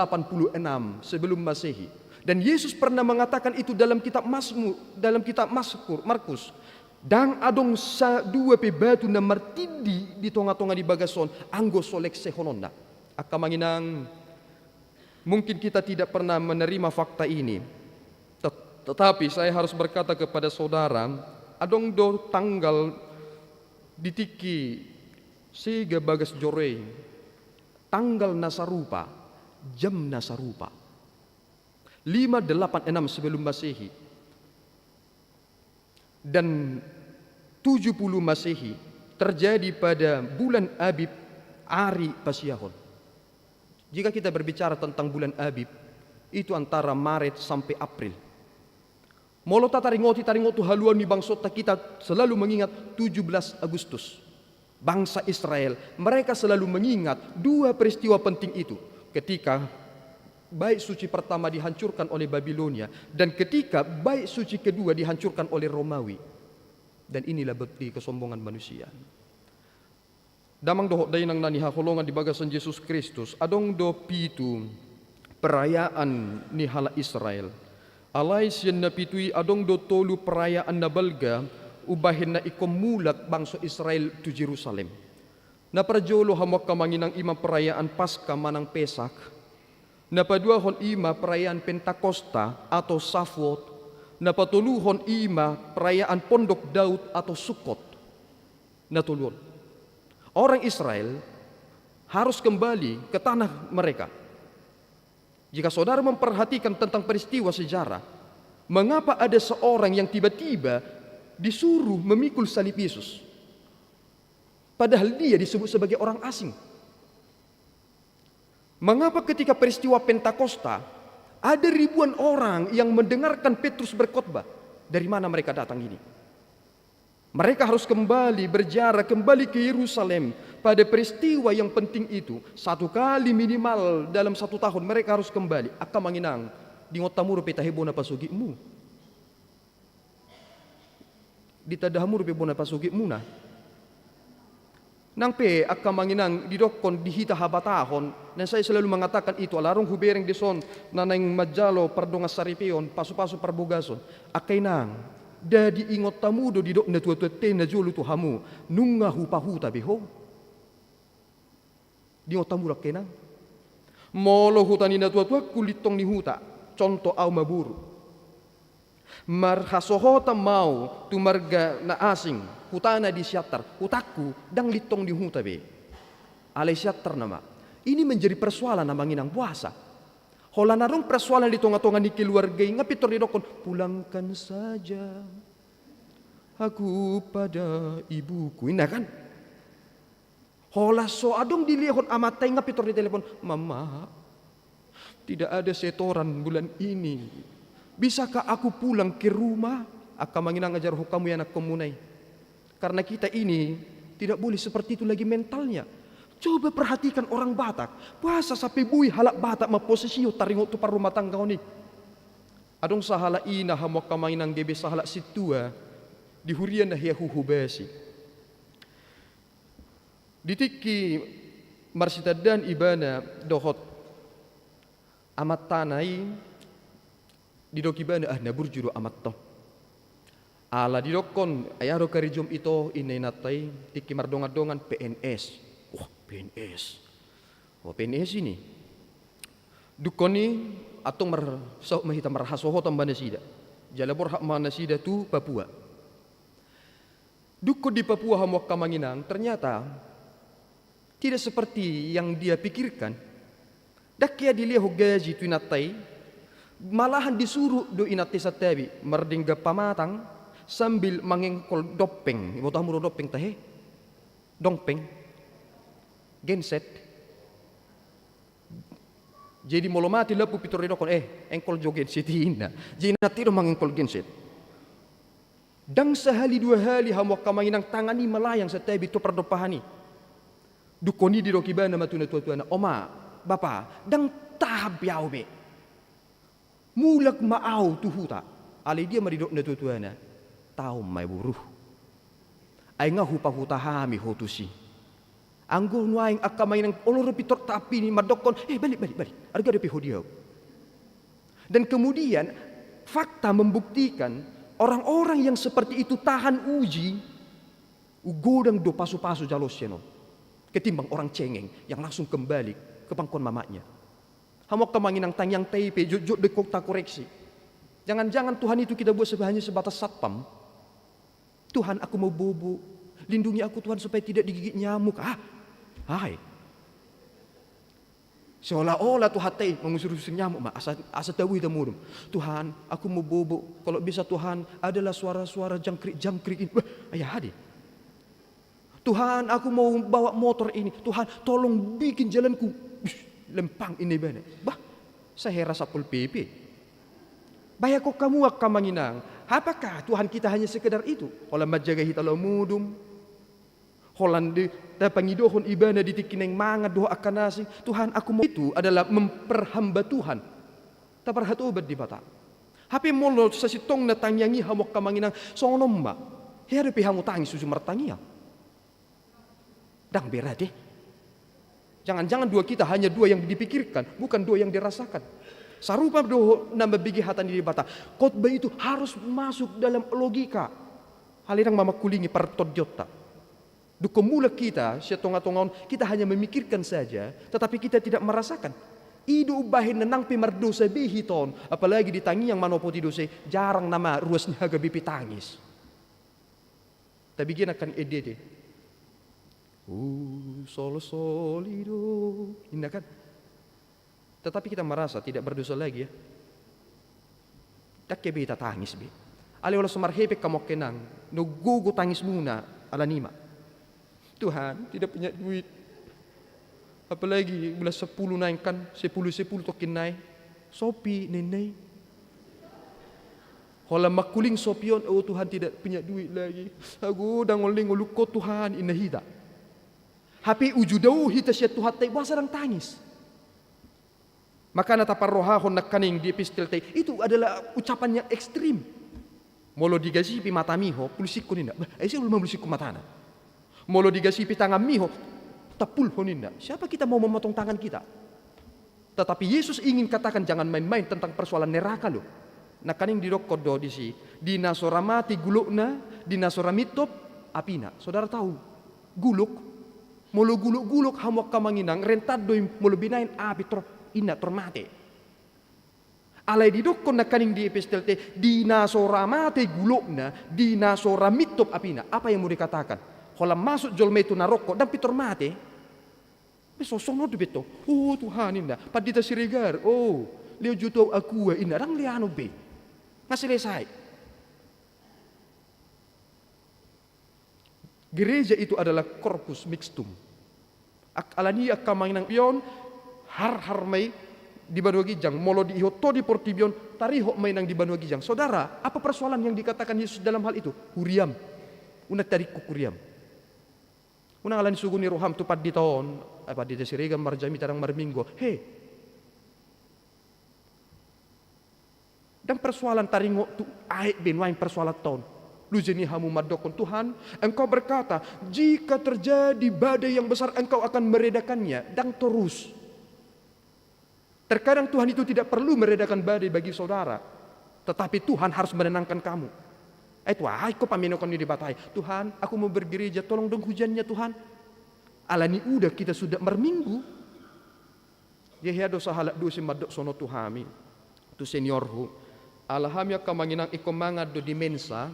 sebelum Masehi. Dan Yesus pernah mengatakan itu dalam kitab Mazmur, Markus. Dang adong sa 2 pe batu na martidi di tonga-tonga di bagason anggo solek sehononna. Akamanginang mungkin kita tidak pernah menerima fakta ini. Tetapi saya harus berkata kepada saudara, adong do tanggal ditiki siga bagas jorei, tanggal nasarupa, jam nasarupa 586 sebelum Masehi dan 70 Masehi terjadi pada bulan Abib, Ari Pasyahon. Jika kita berbicara tentang bulan Abib, itu antara Maret sampai April. Molo taringoti haluan ni bangsota kita selalu mengingat 17 Agustus. Bangsa Israel, mereka selalu mengingat 2 peristiwa penting itu. Ketika bait suci pertama dihancurkan oleh Babilonia dan ketika bait suci kedua dihancurkan oleh Romawi. Dan inilah bukti kesombongan manusia. Damang dohok dainang nani haholongan di bagasan Yesus Kristus, adong do pitu perayaan ni hala Israel. Alay siyan na pitui adong do tolu perayaan na balga ubahin na ikomulak bangsa Israel to Jerusalem. Naprajolo hamok kamanginang ima perayaan Paskah manang Pesak. Napaduahon ima perayaan Pentakosta atau Safwot. Napatuluhon ima perayaan Pondok Daud atau Sukot. Natulun. Orang Israel harus kembali ke tanah mereka. Jika saudara memperhatikan tentang peristiwa sejarah, mengapa ada seorang yang tiba-tiba disuruh memikul salib Yesus? Padahal dia disebut sebagai orang asing. Mengapa ketika peristiwa Pentakosta ada ribuan orang yang mendengarkan Petrus berkhotbah? Dari mana mereka datang ini? Mereka harus kembali berziarah, kembali ke Yerusalem pada peristiwa yang penting itu. 1 kali minimal dalam 1 tahun mereka harus kembali. Akka manginang, di ngotamuro petahebo na pasugimu. Ditadahamuro pe bona pasugimu na. Nang pe akka manginang didokon dihita habatahon Dan saya selalu mengatakan itu, alarong hubereng dison, nanang majalo, pardonga saripion, pasu-pasu parbugason. Akainang, dadi ingot tamu do didok na tuwa-tuwa na jolo tu hamu, nunga hupa-huta beho. Di ingot tamu akainang. Molo hutani na tuwa-tuwa kulitong ni huta, contoh au maburu. Marhasohota mau tu marga na asing, hutana di siatar, hutaku dang litong di huta be. Alay siatar nama. Ini menjadi persoalan na manginang puasa. Hola narong persoalan di tonga-tonga ni keluarga nga pitor di dokon, pulangkan saja aku pada ibuku. Ina kan? Hola so adong dilihon amatay nga pitor di telepon, mama, tidak ada setoran bulan ini. Bisakah aku pulang ke rumah? Aka manginang ajar hukamu yang nak komunai. Karena kita ini tidak boleh seperti itu lagi mentalnya. Coba perhatikan orang Batak. Puasa sampai bui halak Batak maposisio taringot tu par rumah tangga ni. Adong sahala ina hamok kamainang gebe sahala situa di hurian na hiya huhubesi. Ditiki marsitadan ibana dohot amat tanai didok ibana naburjuro amat to. Ala didokon ayaro karijom ito inay natay tiki mardongan-dongan PNS. Wah, PNS. Oh, PNS ini. Dukoni atong mahita marhasoho tamba nasida. Jalabor hak manasida tu Papua. Duko di Papua hamok kamanginang ternyata tidak seperti yang dia pikirkan. Dakya diliho gaji tu inatai, malahan disuruh do inati satabi merdingga pamatang sambil mangengkol dopeng. Ibu tahu dopeng tahe? Dongpeng. Genset. Jadi molo mati lapu pitor dokon engkol joget sitina. Jadi natiro mangengkol genset. Dang sehali dua hali hamok kamanginang tangani melayang setabi to pardopahani. Dukoni di dokibana matuna tua-tuana. Oma, bapa, dang tahap yau be. Mulak maau tuhuta. Ali dia maridok na tua-tuana. Tau mai buruh. Ay nga hupa-huta hami hotusi. Anggo nuaing akamay ng olor pitor tapi ni madokon, balik. Arga depi hodiaw. Dan kemudian fakta membuktikan orang-orang yang seperti itu tahan uji, ugodang do pasu-pasu jalosnya no. Ketimbang orang cengeng yang langsung kembali ke pangkon mamanya. Hamok kamanginang tangyang taipe, jujur dekok tak koreksi. Jangan-jangan Tuhan itu kita buat hanya sebatas satpam. Tuhan, aku mau bobo. Lindungi aku Tuhan supaya tidak digigit nyamuk. Hai. Seolah-olah Tuhan teh mengusir-usir nyamuk, asa tahu itu murum. Tuhan, aku mau bobo. Kalau bisa Tuhan, adalah suara-suara jangkrik ini. Ayah hadi. Tuhan, aku mau bawa motor ini. Tuhan, tolong bikin jalanku lempang ini bane. Saya rasa pul PP. Bahaya kok kamu akamanginang. Apakah Tuhan kita hanya sekedar itu? Olah majaga hitalo mudum. Holande pangidohon ibana ditikineng mangad doa akan nasi. Tuhan, aku mau itu adalah memperhamba Tuhan. Taparhat obat di bata. Hape molo sa sitong na tangyangi hamok kamanginang sonom ma. Heri pihangu tangi susu martangia. Dang berade. Jangan-jangan dua kita hanya dua yang dipikirkan, bukan dua yang dirasakan. Sarupa doho nambah bigi hatan di bata. Khotbah itu harus masuk dalam logika. Halirang mamakulingi partodjota. Dukomula kita, siya-tonga-tongaon, kita hanya memikirkan saja, tetapi kita tidak merasakan. Idu ubahin nenang pimardo sa bihiton, apalagi ditangi yang manopoti dose, jarang nama ruasnya gabi pitangis. Tapi gina kan edede. Sol solido. Indah kan? Tetapi kita merasa tidak berdosa lagi ya. Tak beta tangis be. Ali olah sumarhepek kamok kenang, nugugo tangis muna ala nima. Tuhan tidak punya duit. Apalagi bulan 10 naikkan, 10 tokin naik. Sopi nenei. Hola makuling sopion, oh Tuhan tidak punya duit lagi. Aku dangoling uluko Tuhan inahida. Hapi ujudau hita siya Tuhan tay bahasa dan tangis. Maka nataparrohahon nakaning di epistel tay itu adalah ucapan yang ekstrim. Molo digasipi mata miho, pulisiko ninda. Siya ulama pulisiko matana. Molo digasipi tangan miho, tapul honinda. Siapa kita mau memotong tangan kita? Tetapi Yesus ingin katakan jangan main-main tentang persoalan neraka loh. Nah kaning didokod do di si di nasoramati gulukna di nasoramitop apina. Saudara tahu guluk mulu guluk hamok kamanginang rentad doi mulu binain api ina tormate. Alai didokod na kaning di epistel te di nasoramati gulukna di nasoramitop apina. Apa yang mau dikatakan? Kalau masuk jolme itu naroko dan pitor mate. Sosono do beto. Oh Tuhan indah. Padita sirigar. Oh, leo juto aku ina rang liano be. Selesai. Gereja itu adalah corpus mixtum. Alani akamanginang pion har may di Banua Gijang, molo di iho to di Portibion, tariho may nang di Banua Gijang. Saudara, apa persoalan yang dikatakan Yesus dalam hal itu? Huriam. Una tarik kuriam. Una alani suguni roham tupad di tahun, apa di desirigan marjami tarang marminggo. Dan persoalan taringo tu aik benwain persoalan tahun. Lu jeni hamu madokon Tuhan, engkau berkata, jika terjadi badai yang besar engkau akan meredakannya dan terus. Terkadang Tuhan itu tidak perlu meredakan badai bagi saudara, tetapi Tuhan harus menenangkan kamu. Itu kau paminokon di batai. Tuhan, aku mau bergereja, tolong dong hujannya Tuhan. Alani udah kita sudah merminggu. Dia dosa halak dosa madok sono Tuhami. Tu seniorhu. Alhamya kamanginang ikomangat do di mensa.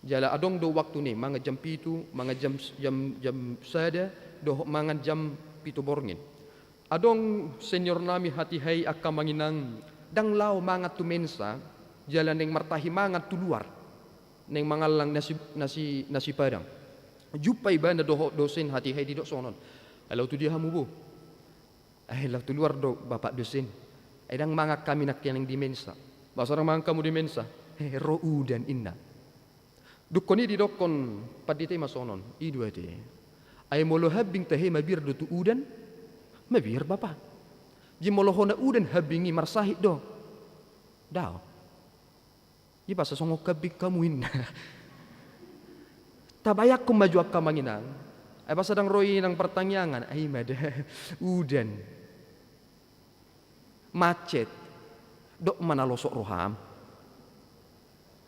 Jala adong do waktu ni, mga jam pitu, mga jam sada, do mga jam pitu borngin. Adong senior nami hati hai akamanginang dang lao mangat tu mensa, jala neng martahi mangat tu luar. Neng mangalang nasi padang. Jupay ba na dosen hati hai di dok sonon. Alaw tu dia hamu bu. Law tu luar do bapak dosen. Dang mangak kami nak yang di mensa. Bahasa orang mangak kamu di mensa. Ro'u dan inna. Dukoni di dokon padite masonon. Idu ate. Ay molo habing tahe mabir do tu udan. Mabir bapak. Ji molo hona udan habingi marsahid do. Dao. Di bahasa songok kabik kamuin. Tabayak ko maju akamanginang. Ay bahasa dang roi nang pertanyaan. Ay mada. Udan. Macet. Dok mana losok roham.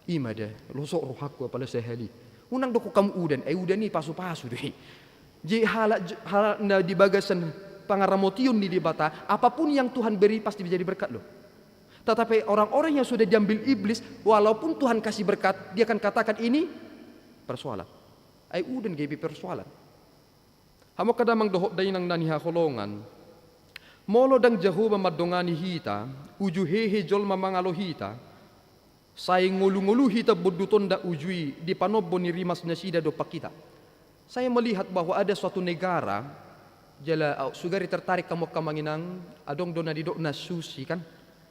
Imada losok rohakku apala sehali. Unang doko kamu udan. Udan ni pasu-pasu deh. Ji halak na di bagasan pangaramotion di bata. Apapun yang Tuhan beri pasti menjadi berkat loh. Tetapi orang-orang yang sudah diambil iblis, walaupun Tuhan kasih berkat, dia akan katakan ini persoalan. Udan gibi persoalan. Hamo kadamang dohok day nang naniha kolongan. Molo dang Jehovah madongani hita, uju hehe jol mamangalo hita. Saya ngulu-ngulu hita boduton da ujui di panobo ni rimas nasida do pakita. Saya melihat bahwa ada suatu negara, jala sugari tertarik kamu kamanginang, adong dona di dok na susi kan.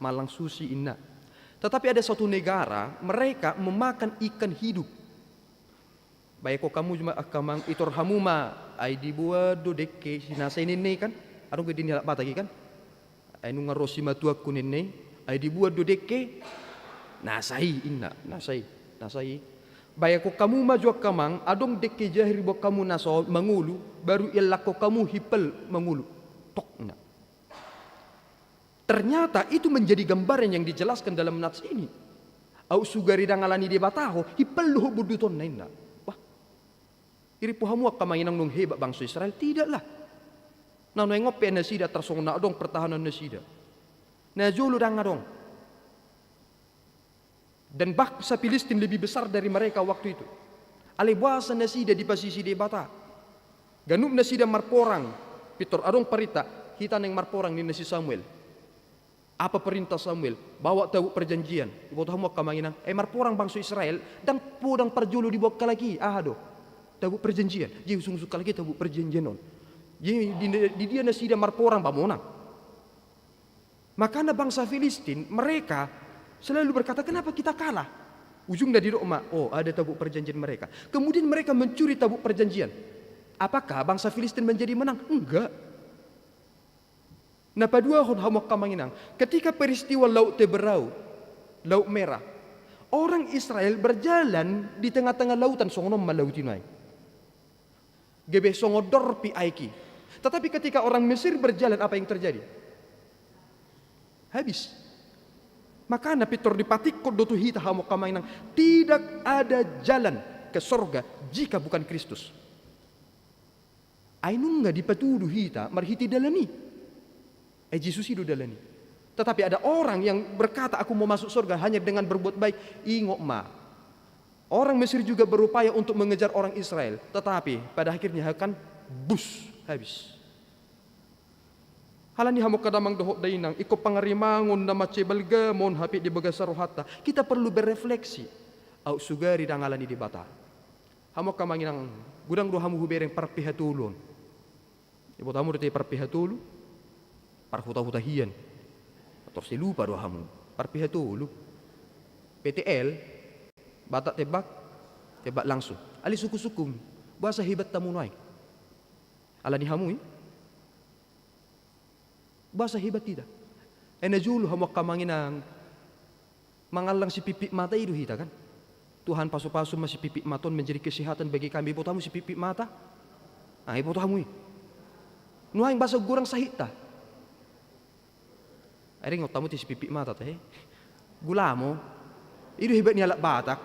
Malang susi inna. Tetapi ada suatu negara mereka memakan ikan hidup. Baik kok kamu cuma akamang itor hamuma ay dibuat do dekke sinasa ini kan. Arong ke dinilak batagi kan. Ay nung ngarosi matuak kunene ay dibuat do dekke nasai inna nasai. Baik kok kamu maju akamang adong dekke jahir bo kamu naso mangulu baru ilako kamu hipel mangulu. Tok na. Ternyata itu menjadi gambaran yang dijelaskan dalam nats ini. Au sugari dangalani di bataho, hipeluh buduton nainna. Wah, iri puhamu akamanginang nung hebat bangsa Israel. Tidaklah. Nano yang ngopi nasida tersong na adong pertahanan nasida. Na julu dangadong. Dan bangsa Filistin lebih besar dari mereka waktu itu. Alibasa nasida di posisi di bata. Ganub nasida marporang. Pitor adong parita, kita neng marporang ni nasi Samuel. Apa perintah Samuel? Bawa tahu perjanjian. Ibu tahu mau kamanginang. Marporang bangsa Israel dan podang perjulu dibawa ke lagi. Do. Tahu perjanjian. Jadi usung lagi tahu perjanjian on. Jadi di dia nasida marporang bamonang. Makanya bangsa Filistin mereka selalu berkata kenapa kita kalah? Ujung dari Roma. Ada tahu perjanjian mereka. Kemudian mereka mencuri tahu perjanjian. Apakah bangsa Filistin menjadi menang? Enggak. Nah padua hamak kamanginang. Ketika peristiwa laut Teberau, laut merah, orang Israel berjalan di tengah-tengah lautan songonom malautinai. Gebe songodor pi aiki. Tetapi ketika orang Mesir berjalan apa yang terjadi? Habis. Makanya Peter dipatikot do hita hamok kamainang tidak ada jalan ke sorga jika bukan Kristus. Ainung nga dipatuduh hita marhiti dalani. Jesus itu dalani. Tetapi ada orang yang berkata aku mau masuk surga hanya dengan berbuat baik. Ingok ma. Orang Mesir juga berupaya untuk mengejar orang Israel. Tetapi pada akhirnya akan habis. Halani hamok kadamang dohok dainang iko pangarimangon na macebalgamon hapi di bagasar rohata. Kita perlu berefleksi. Au sugari dangalani di bata. Hamok kamanginang gudang do hamu hubereng parpihatulon. Ibu tamu dete parpihatulu. Parhuta-hutahian. Atau silupa do hamu. Parpihatulu. PTL batak tebak langsung. Ali suku-sukum. Bahasa hebat tamunai. Alani hamu bahasa hebat tidak. Enajulu hamok kamanginang mangalang si pipik mata itu hita kan. Tuhan pasu-pasu masih pipik maton menjadi kesehatan bagi kami. Ibu tamu si pipik mata. Ibu tamu nuhang bahasa gurang sahita. Aring tamu ti si pipik mata teh. Gulamo. Itu hebatnya alak Batak.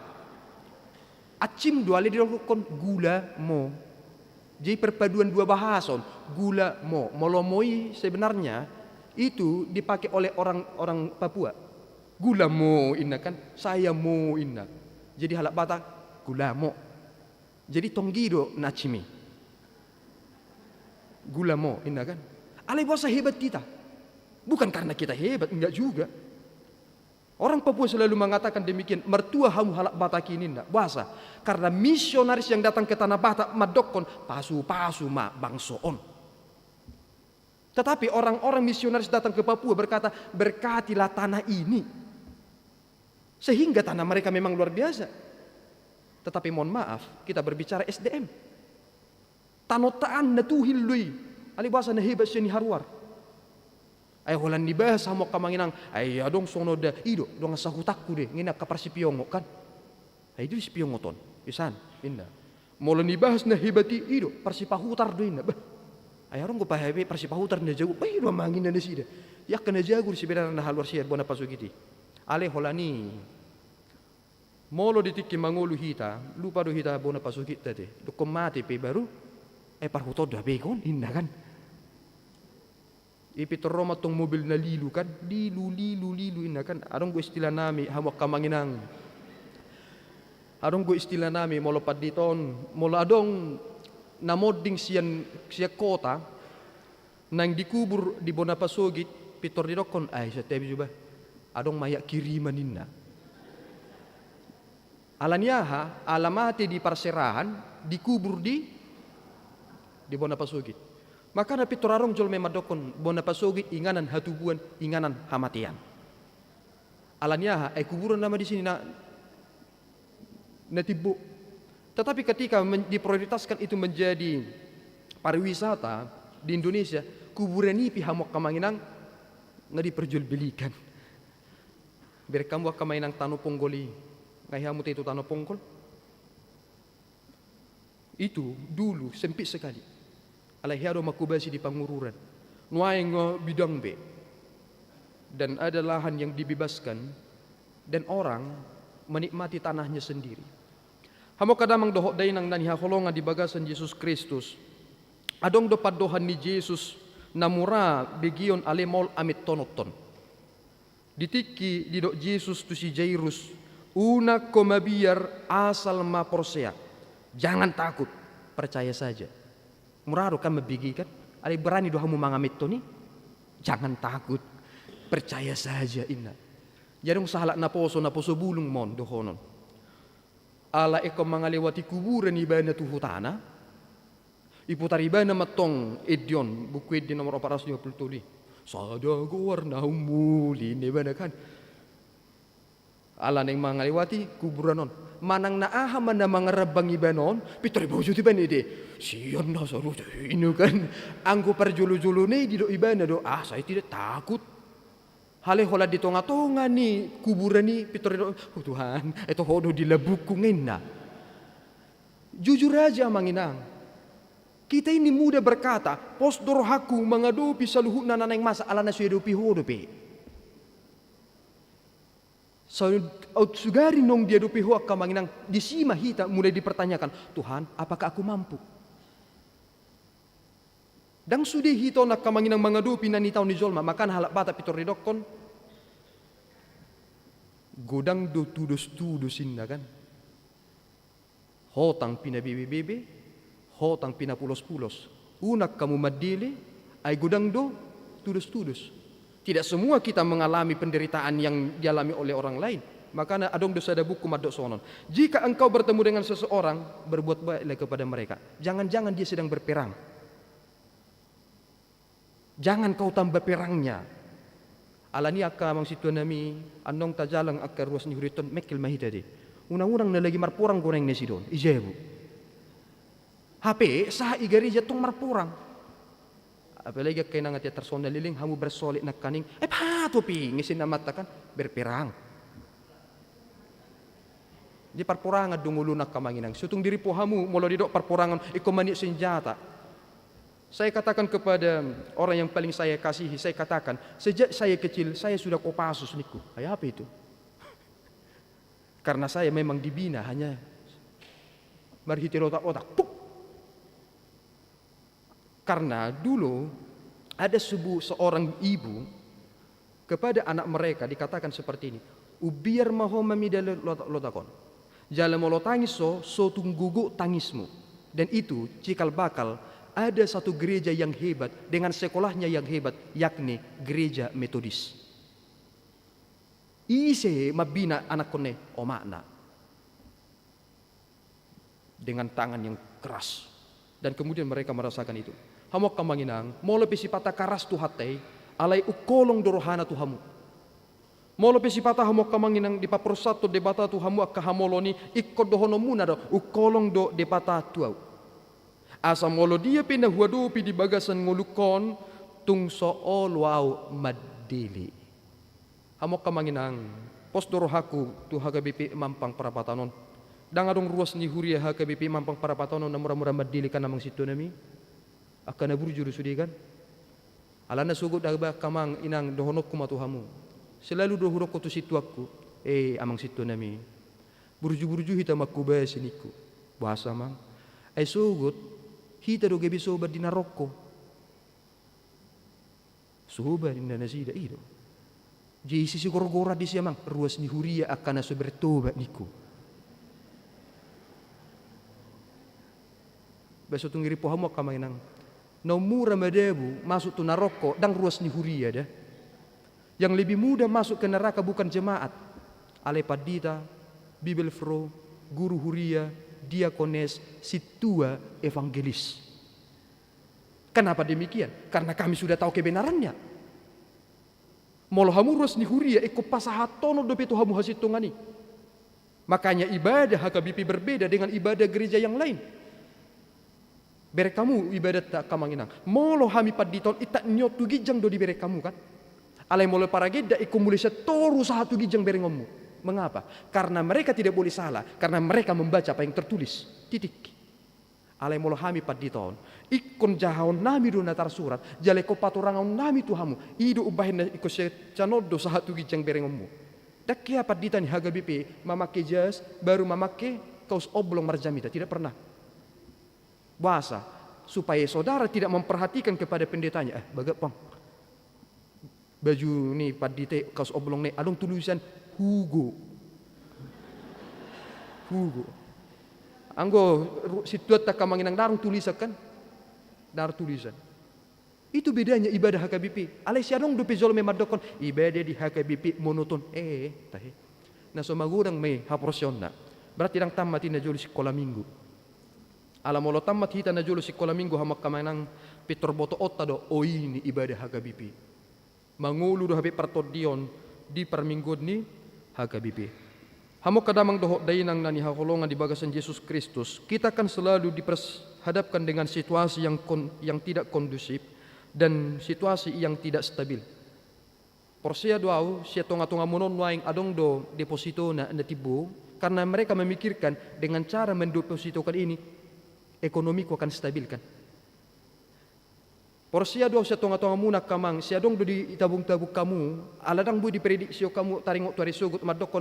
Acim dua ali kon gula mo. Jadi perpaduan dua bahason, gula mo, molomoi sebenarnya itu dipakai oleh orang Papua. Gula mo inna kan, saya mo inna. Jadi halak Batak gula mo. Jadi tonggido nacimi. Gula mo inna kan. Alai bahasa hebat kita. Bukan karena kita hebat, enggak juga. Orang Papua selalu mengatakan demikian, mertua hamu halak Batak ini enggak bahasa. Karena misionaris yang datang ke tanah Batak madokon pasu-pasu ma bangsoon. Tetapi orang-orang misionaris datang ke Papua berkata, berkatilah tanah ini. Sehingga tanah mereka memang luar biasa. Tetapi mohon maaf, kita berbicara SDM. Tanotaan natuhil lui. Ali bahasa na hebat sini harwar. Ay holan dibahas hamok kamanginang ay adong sono da ido dong sahutakku deh ngina ka parsipiongo kan. Ay itu sipiongoton. Isan inda. Molan dibahas na hebati ido parsipahutar do inda. Bah. Ay arong ko pahabe parsipahutar na jago. Bay do mangin na sida. Yak kana jago si bedana na halwar siya bona pasugiti. Ale holani. Molo ditikki mangulu hita, lupa do hita bona pasugit tadi. Do komate pe baru parhutod da bekon inda kan. Ipitor Roma tong mobil na lilu kan, lilu ina kan. Arong go istilah nami hamok kamanginang. Arong go istilah nami molo paditon, molo adong namoding siya kota nang dikubur di Bonapasogit pitor didokon ay sa tebi juga. Adong mayak kiriman inna. Alanyaha alamate di parserahan dikubur di Bonapasogit. Maka na pitorarong jol memadokon Bonapasogit inganan hatubuan inganan hamatian. Alanyaha ay kuburan nama di sini na tibo. Tetapi ketika diprioritaskan itu menjadi pariwisata di Indonesia, kuburan ini pihamok kamanginang nga diperjualbelikan. Berkamu kamainang tano ponggoli, ngahihamut itu tano ponggol. Itu dulu sempit sekali. Alahiado makubasi di Pangururan. Nuaing bidang B. Dan ada lahan yang dibebaskan dan orang menikmati tanahnya sendiri. Hamo kadamang dohok day nang nanihakolongan di bagasan Yesus Kristus. Adong do padohan ni Jesus namura begion alemol amit tonoton. Ditiki di dok Jesus tu si Jairus. Una komabiar asal ma porsea. Jangan takut, percaya saja. Muraro kan mabigi kan? Ada berani doa mu mangamit to ni? Jangan takut, percaya saja inna. Jarong sahalak na poso bulung mon dohonon. Ala eko mangalewati kuburan ibana tuhutana. Iputar ibana matong edion buku di nomor 450. Sada warna umuli ibana kan. Ala neng mangalewati kuburan non. Manang naaha man na mga rabang ibanon, pitor ibaw juti ba nide? Siyan na sa ruta, ino kan? Anggo parjulu-julu na di do iba na do, saya tidak takut. Hale hola di tonga-tonga ni, kuburan ni, pitor do, Tuhan, ito hodo dilabuk ko ngayon na. Jujur aja manginang, kita ini muda berkata, pos dorohaku mga dopi sa luhut na nanay masa ala na suya dopi hodo pe. So, sugari nong dia dupi huak kamanginang disima hita mulai dipertanyakan, Tuhan, apakah aku mampu? Dang sudah hito nak kamanginang mangadupi na nitaw ni Zolma, makan halak bata pitor ridokon. Godang do tudos-tudosin na kan. Hotang pina bebe-bebe, hotang pina pulos-pulos. Unak kamu madili, ay godang do tudos-tudos. Tidak semua kita mengalami penderitaan yang dialami oleh orang lain. Makanya adong dosa ada buku madok sonon. Jika engkau bertemu dengan seseorang, berbuat baiklah kepada mereka. Jangan-jangan dia sedang berperang. Jangan kau tambah perangnya. Alani akka mang situ nami anong tajalang akka ruas ni huriton mekil mahita di. Unang-unang na lagi marpurang goreng ni sidon. Ijebu. HP sah igari jatong marpurang. Apalagi kay nang ati tersonal liling hamu bersolik nak kaning patupi ngisin na mata kan berperang. Di parpurangan dungulu nak kamanginang. Sutung diri po hamu molo didok parpurangan ikomani senjata. Saya katakan kepada orang yang paling saya kasihi, saya katakan sejak saya kecil saya sudah Kopassus niku. Ay apa itu? Karena saya memang dibina hanya marhiti otak-otak. Karena dulu ada seorang ibu kepada anak mereka dikatakan seperti ini. Ubiar maho mamida lotakon. Jala molo tangis so tunggugu tangismu. Dan itu cikal bakal ada satu gereja yang hebat dengan sekolahnya yang hebat, yakni gereja Metodis. Ise mabina anak kone omakna dengan tangan yang keras. Dan kemudian mereka merasakan itu. Hamok kamanginang, molo pesipata karas tu hatay, alay ukolong dorohana tu hamu. Molo pesipata hamok kamanginang di paprosato debata tu hamu akka hamoloni ikko dohono muna do ukolong do debata tuau. Asa molo dia pindah huadupi di bagasan ngulukon tung sool wow madili. Hamok kamanginang, pos dorohaku tu hagabipi mampang parapatanon. Dangadong ruas ni huria hagabipi mampang parapatanon na mura-mura madili kan namang situ nami. Akan na burjuru sudikan. Alana sugut agba kamang inang dohonok kumatu hamu. Selalu dohonok ko tu situ aku. Amang situ nami. Burju-burju hita makubaya siniku. Bahasa mang. Ay sugut hita do gebi sobat di naroko. Sobat di nasida ido. Jisi si gorgora di siya mang. Ruas ni huria akan na bertobat niku. Besok tunggiri po hamu kamang inang. Naumura madebu masuk tu naroko dan ruas ni huria dah. Yang lebih mudah masuk ke neraka bukan jemaat. Ale padita, Bibel Fro, guru huria, diakones, situa evangelis. Kenapa demikian? Karena kami sudah tahu kebenarannya. Molo hamu ruas ni huria eko pasahatono dope tu hamu hasitungani. Makanya ibadah HKBP berbeda dengan ibadah gereja yang lain. Bere kamu ibadat tak kamanginang. Molo hami paditon itak nyotu gijang do di bere kamu kan. Alai molo parageda iku mulai setoru satu gijang bere ngomu. Mengapa? Karena mereka tidak boleh salah. Karena mereka membaca apa yang tertulis. Titik. Alai molo hami paditon. Ikon jahon nami do natar surat. Jale ko paturangaun nami tuhamu. Ido ubahin iko canodo satu gijang bere ngomu. Dakia paditan HKBP mamake jas baru mamake kaos oblong marjamita. Tidak pernah. Bahasa supaya saudara tidak memperhatikan kepada pendetanya. Bagat pang baju ni padite kaos oblong ni adong tulisan Hugo. Anggo situat tak kamanginang darung tulisan kan. Dar tulisan. Itu bedanya ibadah HKBP. Alai siadong dupe zolme madokon ibadah di HKBP monoton. Tahe. Na so magurang may haprosyon na. Berarti dang tamat na juli sekolah minggu. Alam molo tamat hita na julu sekolah minggu hamak kamanang pitor boto otta do ini ibadah HKBP. Mangulu do habi partodion di perminggod ni HKBP. Hamok kadamang dohok dainang nani hakolongan di bagasan Yesus Kristus. Kita kan selalu diperhadapkan dengan situasi yang tidak kondusif dan situasi yang tidak stabil. Porsia doau sia tonga-tonga monon waing adong do deposito na tibu karena mereka memikirkan dengan cara mendepositokan ini ekonomiku akan stabilkan. Porsia do sa tonga-tonga muna kamang, siya dong do di itabong-tabong kamu, aladang bu di prediksyo kamu taringo tuari sugut madokon,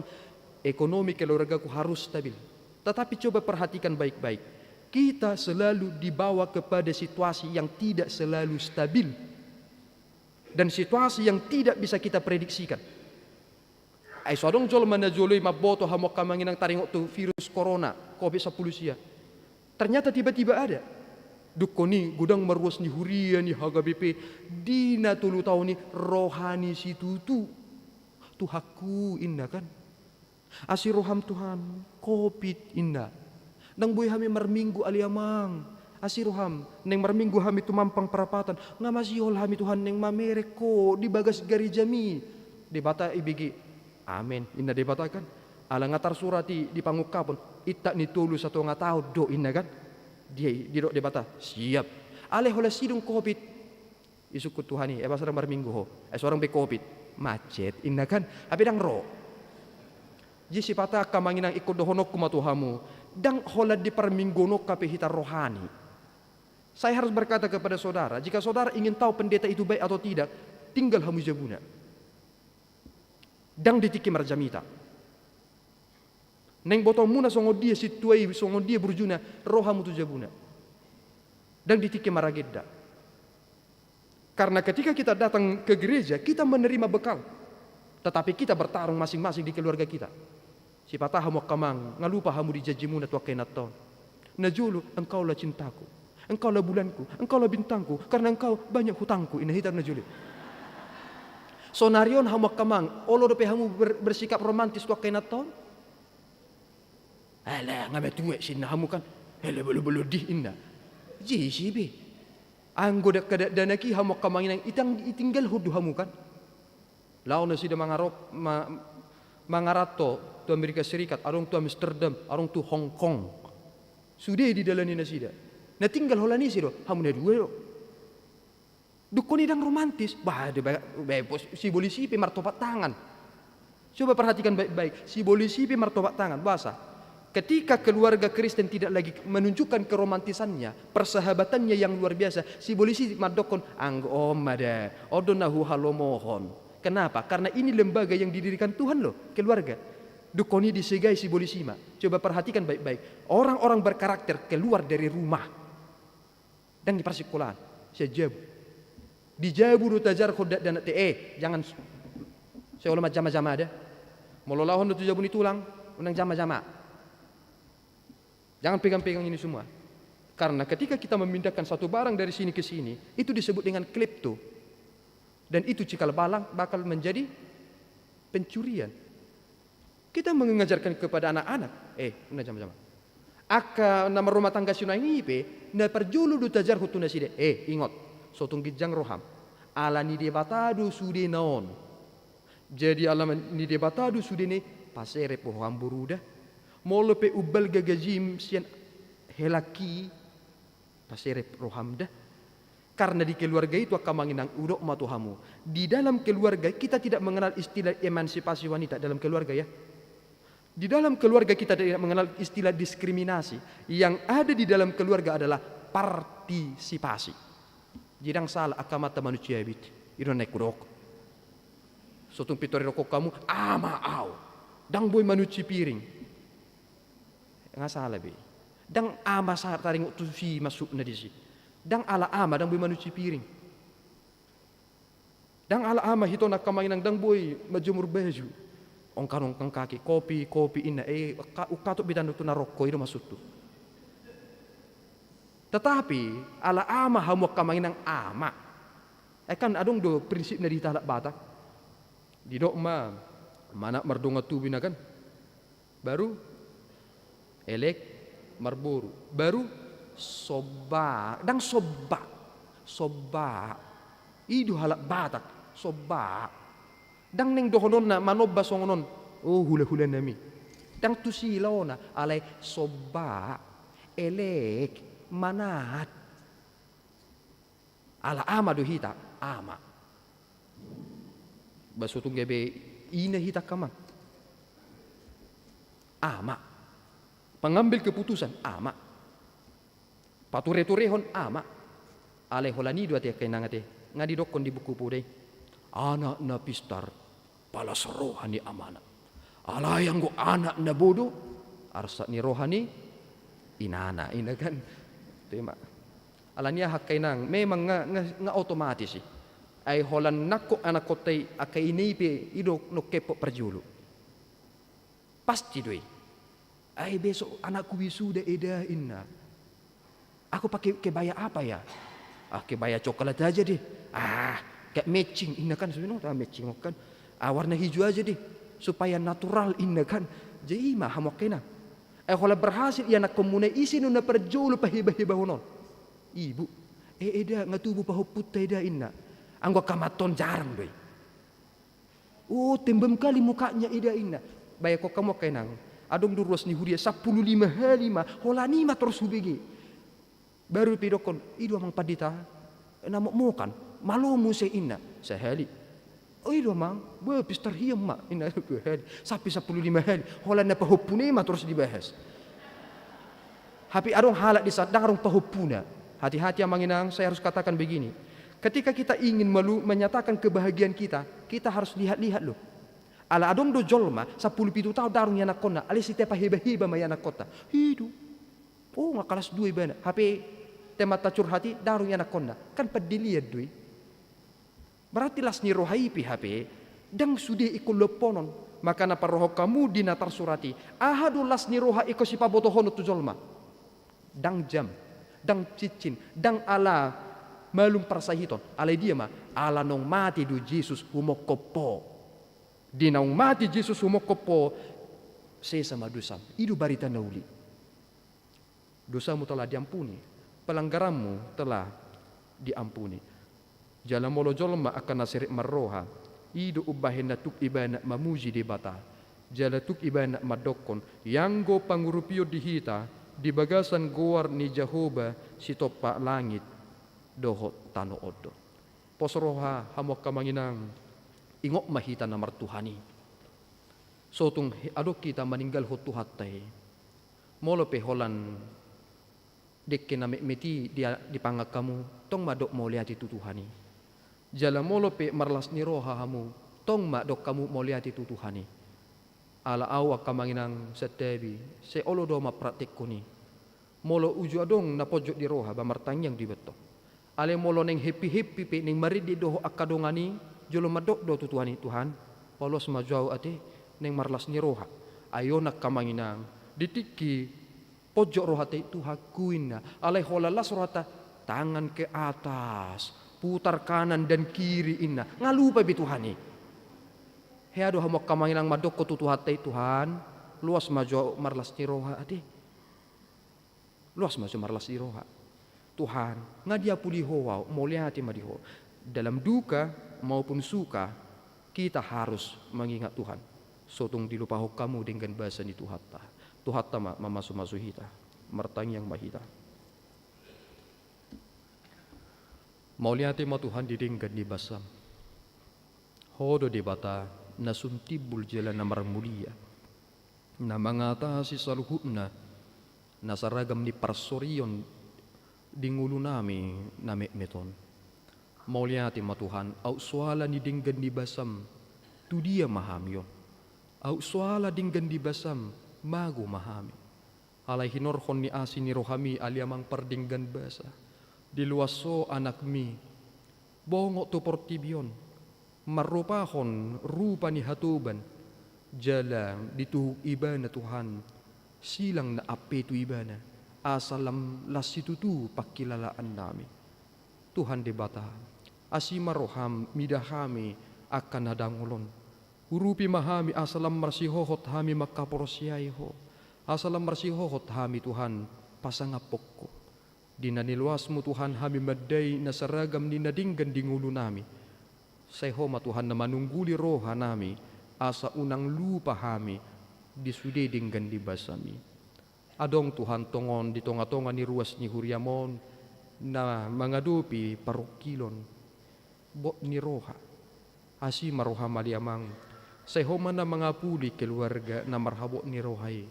ekonomi keluarga ku harus stabil. Tetapi coba perhatikan baik-baik. Kita selalu dibawa kepada situasi yang tidak selalu stabil. Dan situasi yang tidak bisa kita prediksikan. Ay sodong jol mana joloi maboto hamok kamangin ang taringo tu virus corona, COVID-19 siya. Ternyata tiba-tiba ada. Dukoni gudang meruas ni huria ni HGBP dina tulu tahun ni rohani si tutu. Tuhaku inna kan. Asiroham Tuhan, COVID inna. Nang buhay kami marminggu aliamang. Asiroham, neng marminggu kami tumampang perapatan. Nga masihol kami Tuhan neng mamereko di bagas gari jami. Debata ibigi. Amin. Inna debata kan. Ala ngatar surati di pangukapon. Itak ni tulu satu ngatao do inna kan. Dia dok debata siap. Ale hola sidung COVID. Isukut Tuhani. Pasarang marminggu ho. Seorang be COVID. Macet inna kan. Abidang ro. Jisi pata kamanginang ikut dohonok kumatuhamu. Dang hola di perminggonok kape hitar rohani. Saya harus berkata kepada saudara, jika saudara ingin tahu pendeta itu baik atau tidak, tinggal hamu jabuna. Dang ditiki marjamita. Neng botol muna songo dia situai songo dia berjuna rohamu tu jabuna. Dang ditiki maragedda. Karena ketika kita datang ke gereja, kita menerima bekal. Tetapi kita bertarung masing-masing di keluarga kita. Si patah hamu kamang, ngalupa hamu di jajimuna tua kenaton. Najulu, engkaulah cintaku. Engkaulah bulanku, engkaulah bintangku, karena engkau banyak hutangku. Ina hitar najulu. Sonarion hamu kamang, olo dope hamu bersikap romantis tua kenaton. Alah, ngabe tuwe sinna hamu kan. Hele belu-belu di inna. Jisibi. Anggo dak danaki hamu kamang inang itinggal hudu hamu kan. Lawan sida mangarato tu Amerika Serikat, arong tu Amsterdam, arong tu Hong Kong. Sudah di dalam ini sida. Na tinggal holani sido, hamu na dua yo. Dukoni dang romantis, si polisi pe martobat tangan. Coba perhatikan baik-baik, si polisi pe martobat tangan, bahasa. Ketika keluarga Kristen tidak lagi menunjukkan keromantisannya, persahabatannya yang luar biasa, si polisi madokon anggo mada, odonahu halomohon. Kenapa? Karena ini lembaga yang didirikan Tuhan loh, keluarga. Dukoni disegai si bolisima. Coba perhatikan baik-baik. Orang-orang berkarakter keluar dari rumah. Dan di persekolahan. Saya jabu. Dijabu do tajar khodat dan jangan. Saya ulama jama-jama ada. Mololahon do jabu ni tulang. Unang jama-jama. Jangan pegang-pegang ini semua. Karena ketika kita memindahkan satu barang dari sini ke sini, itu disebut dengan klepto. Dan itu cikal bakal menjadi pencurian. Kita mengajarkan kepada anak-anak, una jama-jama. Aka nama rumah tangga sina ngipe, na perjulu du tajar hutuna side. Ingat, sotong gijang roham. Ala ni debatadu sude naon. Jadi ala ni debatadu sude ne pasere po hamburuda. Molo pe ubal gagajim sian helaki pasere rohamda. Karena di keluarga itu akan mengenang udok matuhamu. Di dalam keluarga kita tidak mengenal istilah emansipasi wanita dalam keluarga ya. Di dalam keluarga kita tidak mengenal istilah diskriminasi. Yang ada di dalam keluarga adalah partisipasi. Jidang salah akamata manusia bit. Iro naik kudok. Sotung pitori rokok kamu ama au. Dang boy manusia piring. Nggak salah be. Dang ama saat taring tu si masuk na di si. Dang ala ama dang boy manusia piring. Dang ala ama hito nak kamainang dang boy majumur baju. Ongkang kaki kopi ina ukatuk bidan tu naroko itu masuk tu. Tetapi ala ama hamu kamainang ama. Kan adong do prinsip na di talak Batak. Di dok mana mardonga tu bina kan. Baru elek marburu. Baru soba dang soba idu halak Batak soba dang neng dohonon na manoba songonon hula nami dang tu silaw na alay soba elek manat ala ama do hita ama basutong gabe ina hita kama ama pengambil keputusan ama pature-turehon ama Ale holani dua te kenangate ngadi dokon di buku pudai. Anak na pistar palas rohani amanat. Ala yang go anak na bodoh arsa ni rohani inana ina kan. Tema. Alanya hak kainang memang nga otomatis sih. Ay holan nako anak kotay akai ini pe ido no kepo perjulu. Pasti doi. Ay besok anakku wisuda eda inna. Aku pakai kebaya apa ya? Kebaya coklat aja deh. Kayak matching inna kan sebenarnya matching kan. Warna hijau aja deh supaya natural inna kan. Jadi mah hamok kena. Kalau berhasil ya nak komune isi nuna perjulu pahibah-hibah honon. Ibu, eda ngatubu paho putih eda inna. Anggo kamaton jarang doi. Tembem kali mukanya eda inna. Bayar kok kamu kenang. Adong durus ni huria 15 hari mah. Holani mah terus hubigi. Baru pidokon idu amang padita. Namok mokan. Malu muse inna. Sehali. Idu amang. Pistar hiam mak. Inna hali. Sampai 15 hari. Holana pahupune mah terus dibahas. Hapi adong halak di saat darong pahupuna. Hati-hati amang inang. Saya harus katakan begini. Ketika kita ingin menyatakan kebahagiaan kita harus lihat-lihat loh. Ala adong do jolma 10 tahun darung yana kona, ali setiap heba-heba ma yana kota. Hidup. Nga kelas 2 bana. HP tema tacur hati darung yana kona. Kan pediliat dui. Berarti las ni rohai pi HP dang sudi ikul leponon. Maka na paroho kamu dinatar surati. Ahadu las ni roha iko si pabotohono tu jolma. Dang jam, dang cicin, dang ala malum persahiton. Alai dia mah ala nong mati du Yesus humokopo. Di nong mati Yesus humokopo sesama dosa. Itu barita nauli. Dosamu telah diampuni, pelanggaranmu telah diampuni. Jalan molo jolma akan nasirik marroha. Idu ubahin tuk ibana mamuji di bata. Jala tuk ibana madokon. Yang go pangurupio dihita di bagasan goar ni Jehovah si topa langit. Dohot tano odo. Posroha hamok kamanginang ingok mahita na martuhani. Sotung adok kita meninggal ho tuhatay. Molo pe holan dekke na meti dia dipangak kamu tong madok mo liati tutuhani. Jala molo pe marlas ni roha hamu tong madok kamu mo liati tutuhani. Ala awak kamanginang setebi se olo do ma praktik kuni. Molo uju adong na pojok di roha bamartanyang di betok. Ale molo neng happy pe neng maridi doho akadongani jolo madok do tutuhani Tuhan polos majau ate neng marlas ni roha ayo nak kamanginang ditiki pojok roha te tuhakuinna ale holalas rohata tangan ke atas putar kanan dan kiri inna ngalupa bi Tuhani he ado hamok kamanginang madok ko tutuhate Tuhan luas majau marlas ni roha ate luas majau marlas ni roha Tuhan, ngadia puli hoa, moliati madiho. Dalam duka maupun suka, kita harus mengingat Tuhan. Sotung dilupaho kamu dengan bahasa ni Tuhatta. Tuhatta mamasu-masu hita, mertang yang mahita. Mauliati ma Tuhan didinggan di basam. Hodo di bata, nasuntibul jalan namar mulia. Na mengatasi saluhutna, nasaragam di parsorion, di ngulu nami namek meton. Mauliati ma Tuhan, au suala ni dinggan di basam, tu dia mahamion. Au suala dinggan di basam, magu mahami. Alai hinorhon ni asini rohami aliamang perdinggan basa. Di luaso anak mi, bongok tu portibion. Marupahon rupa ni hatuban. Jalang dituhuk ibana Tuhan, silang na ape tu ibana. Asalam lasitutu pakilalaan nami. Tuhan debata, asima roham midahami akan nadangulon. Hurupi mahami asalam marsihohot hami makaporosiaiho. Asalam marsihohot hami Tuhan pasangapokko. Dinaniluasmu Tuhan hami madai nasaragam ninadinggan dingulu nami. Sehoma Tuhan na manungguli roha nami asa unang lupa hami disudedinggan di basami. Adong Tuhan tongon di tonga-tonga ni ruas ni huriamon na mangadupi parukilon bot ni roha asi maroha maliamang sehoma na mga puli keluarga na marhabot ni rohay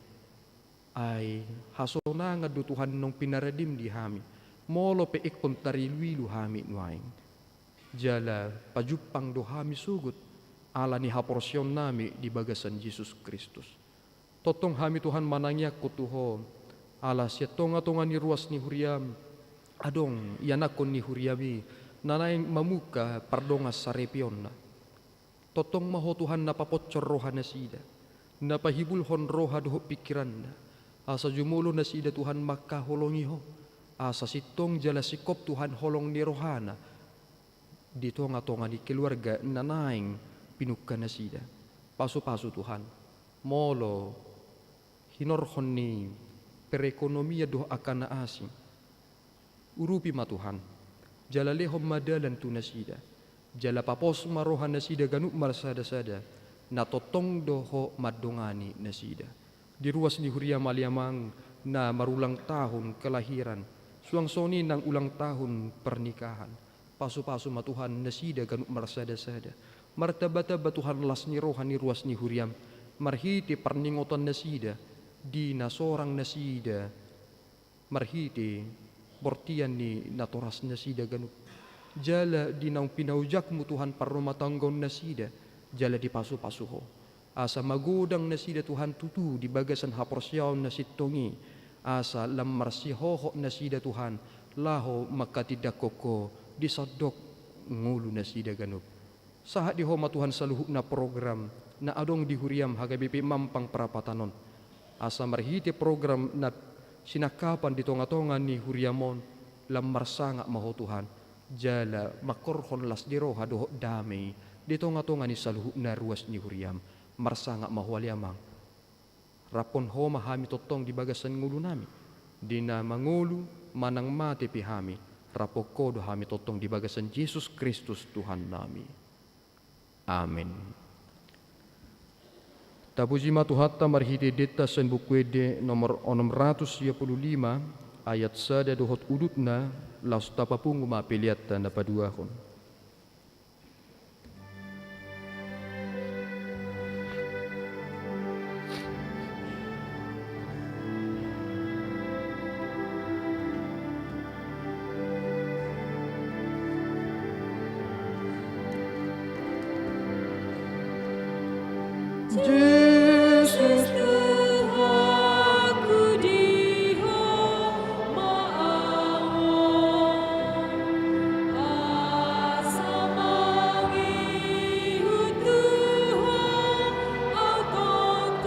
ay hasona nga do Tuhan nung pinaradim di hami molo pe ikon tari luilu hami nuaing. Jala pajupang do hami sugut ala ni haporsion nami di bagasan Yesus Kristus. Totong hami Tuhan manangyak ko tuho ala siya tonga-tonga ni ruas ni huriam adong yanakon ni huriami nanaing mamuka pardongas sarepion na. Totong maho Tuhan napapotcor roha na sida napahibulhon roha doho pikiran na asa jumulo na sida Tuhan makaholongi ho asa sitong jala sikop Tuhan holong ni rohana di tonga-tonga ni keluarga nanaing pinuka na sida paso-paso Tuhan molo hinorhon ni perekonomia doh akan na asing urupi ma Tuhan jala lehom madalan tu nasida jala papos marohan nasida ganuk marsada-sada na totong doho madongani nasida di ruas ni huria maliamang na marulang tahun kelahiran suang soni nang ulang tahun pernikahan pasu-pasu ma Tuhan nasida ganuk marsada-sada martabata Tuhan las ni rohan ni ruas ni huriam marhiti perningotan nasida di nasorang nasida marhiti bortian ni natoras nasida ganuk jala di nang pinaujakmu Tuhan parrumatanggon nasida jala di pasu-pasuho asa magodang nasida Tuhan tutu di bagasan haporsyaw nasitongi asa lamar sihoho nasida Tuhan laho makatidak koko di sadok ngulu nasida ganuk sahat di homa Tuhan saluhuk na program na adong di huriam hagabipi mampang perapatanon asa marhiti program na sinakapan di tonga-tonga ni huriamon lamar sanga maho Tuhan jala makorhon las di roha doho damai di tonga-tonga ni saluhuk na ruas ni huriam marsanga maho aliamang rapon homa hami totong di bagasan ngulu nami dina mangulu manang mati pihami rapoko do hami totong di bagasan Yesus Kristus Tuhan nami. Amin. Tapuji matuhatta marhiti deta sen bukwede nomor 655 ayat sada dohot udutna laus tapapungu mapiliatta na paduahon. Yesus Tuhanku diho maawon asa mangihu Tuhan agonton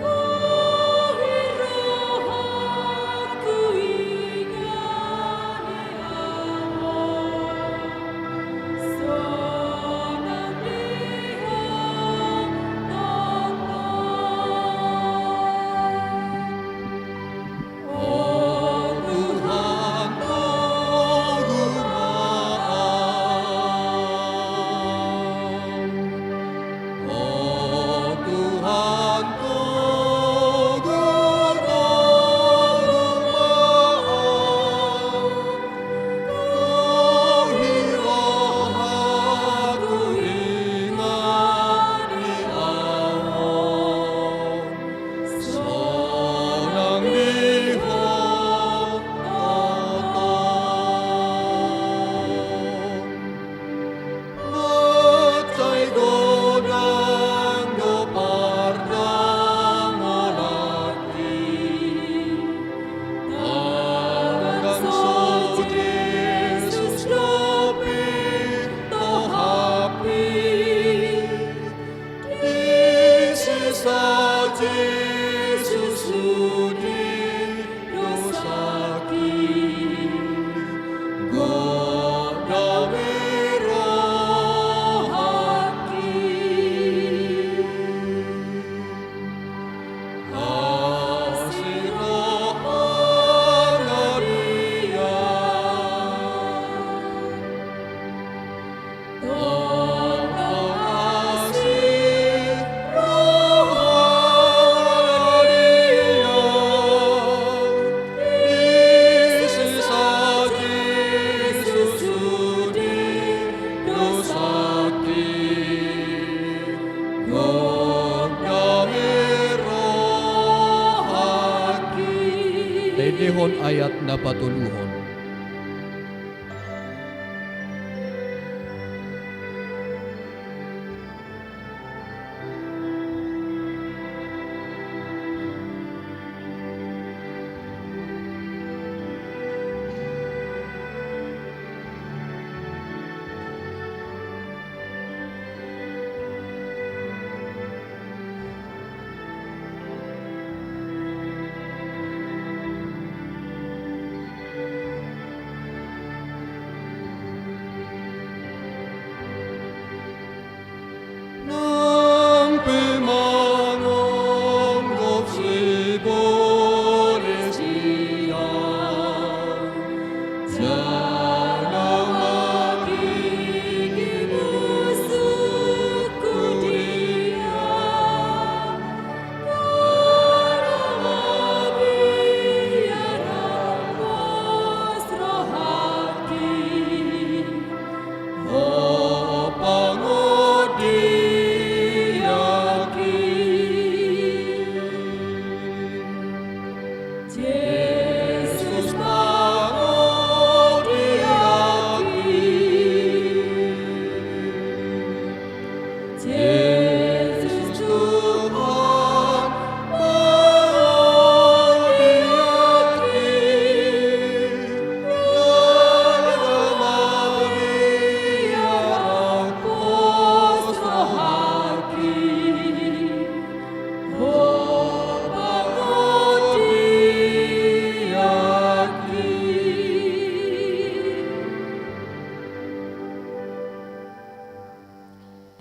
kuhirohanku ingani amon sonang diho dehon ayat na patuluhon.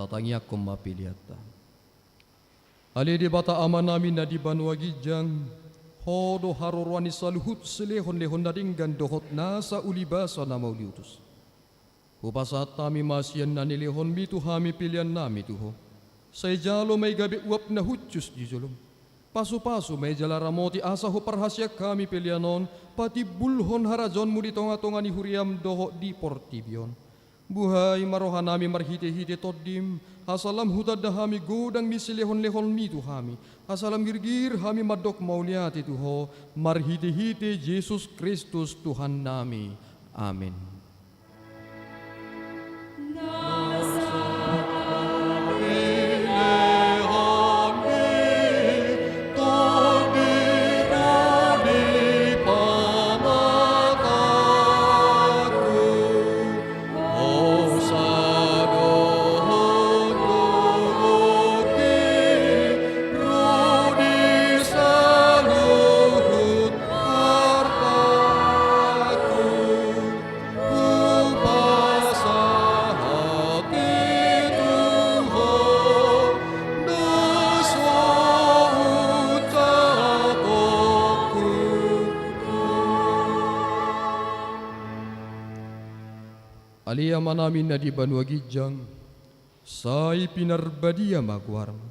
Tatangya kumapiliata. Ali di bata ama namin na di banwa gijang, hodo harorwani saluhut selehon-lehon nadinggan dohot nasa ulibasa na mauliutus. Upasat tami masyan na nilehon mitu hami pilihan nami tuho. Say jalo may gabi uap na hutjus di julong. Pasu-pasu may jalaramoti asa ho parhasya kami pilihanon, pati bulhon harajon mo di tonga-tonga ni huriam doho di portibyon. Buhay marohan nami marhite-hite toddim, asalam hutad dahami godang misilehon-lehon mitu hami, asalam girgir hami madok mauliati tuho, marhite-hite Yesus Kristus Tuhan nami. Amin. Alia manamin na di banwa gijang, say pinarbadia magwarm,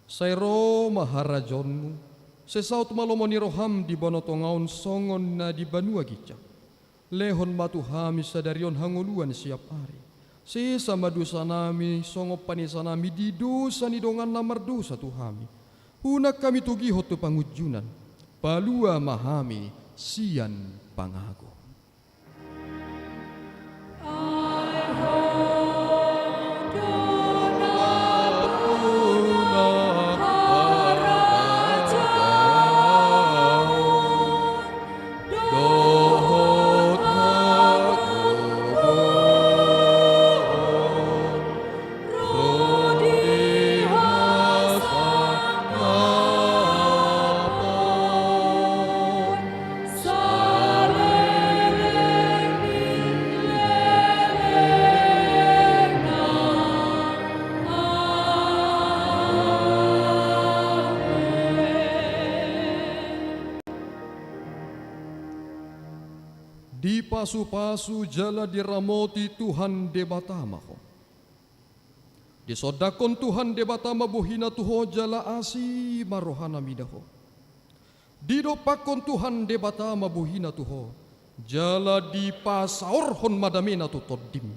say ro maharajonmu, say saut malomoni roham di banotongaon songon na di banwa gijang, lehon matuhami sadarion hanguluan siap hari, si sama dosa nami songop panisa nami di dosa ni dongan namar dosa tuhami, hunak kami tugihot tu pangujunan, palua mahami sian pangago. Di pasu-pasu jala diramoti Tuhan debatama ko. Di sodakon Tuhan debatama buhina tuho jala asi marohana midaho. Di dopakon Tuhan debatama buhina tuho jala di pasaorhon madamena tu toddim.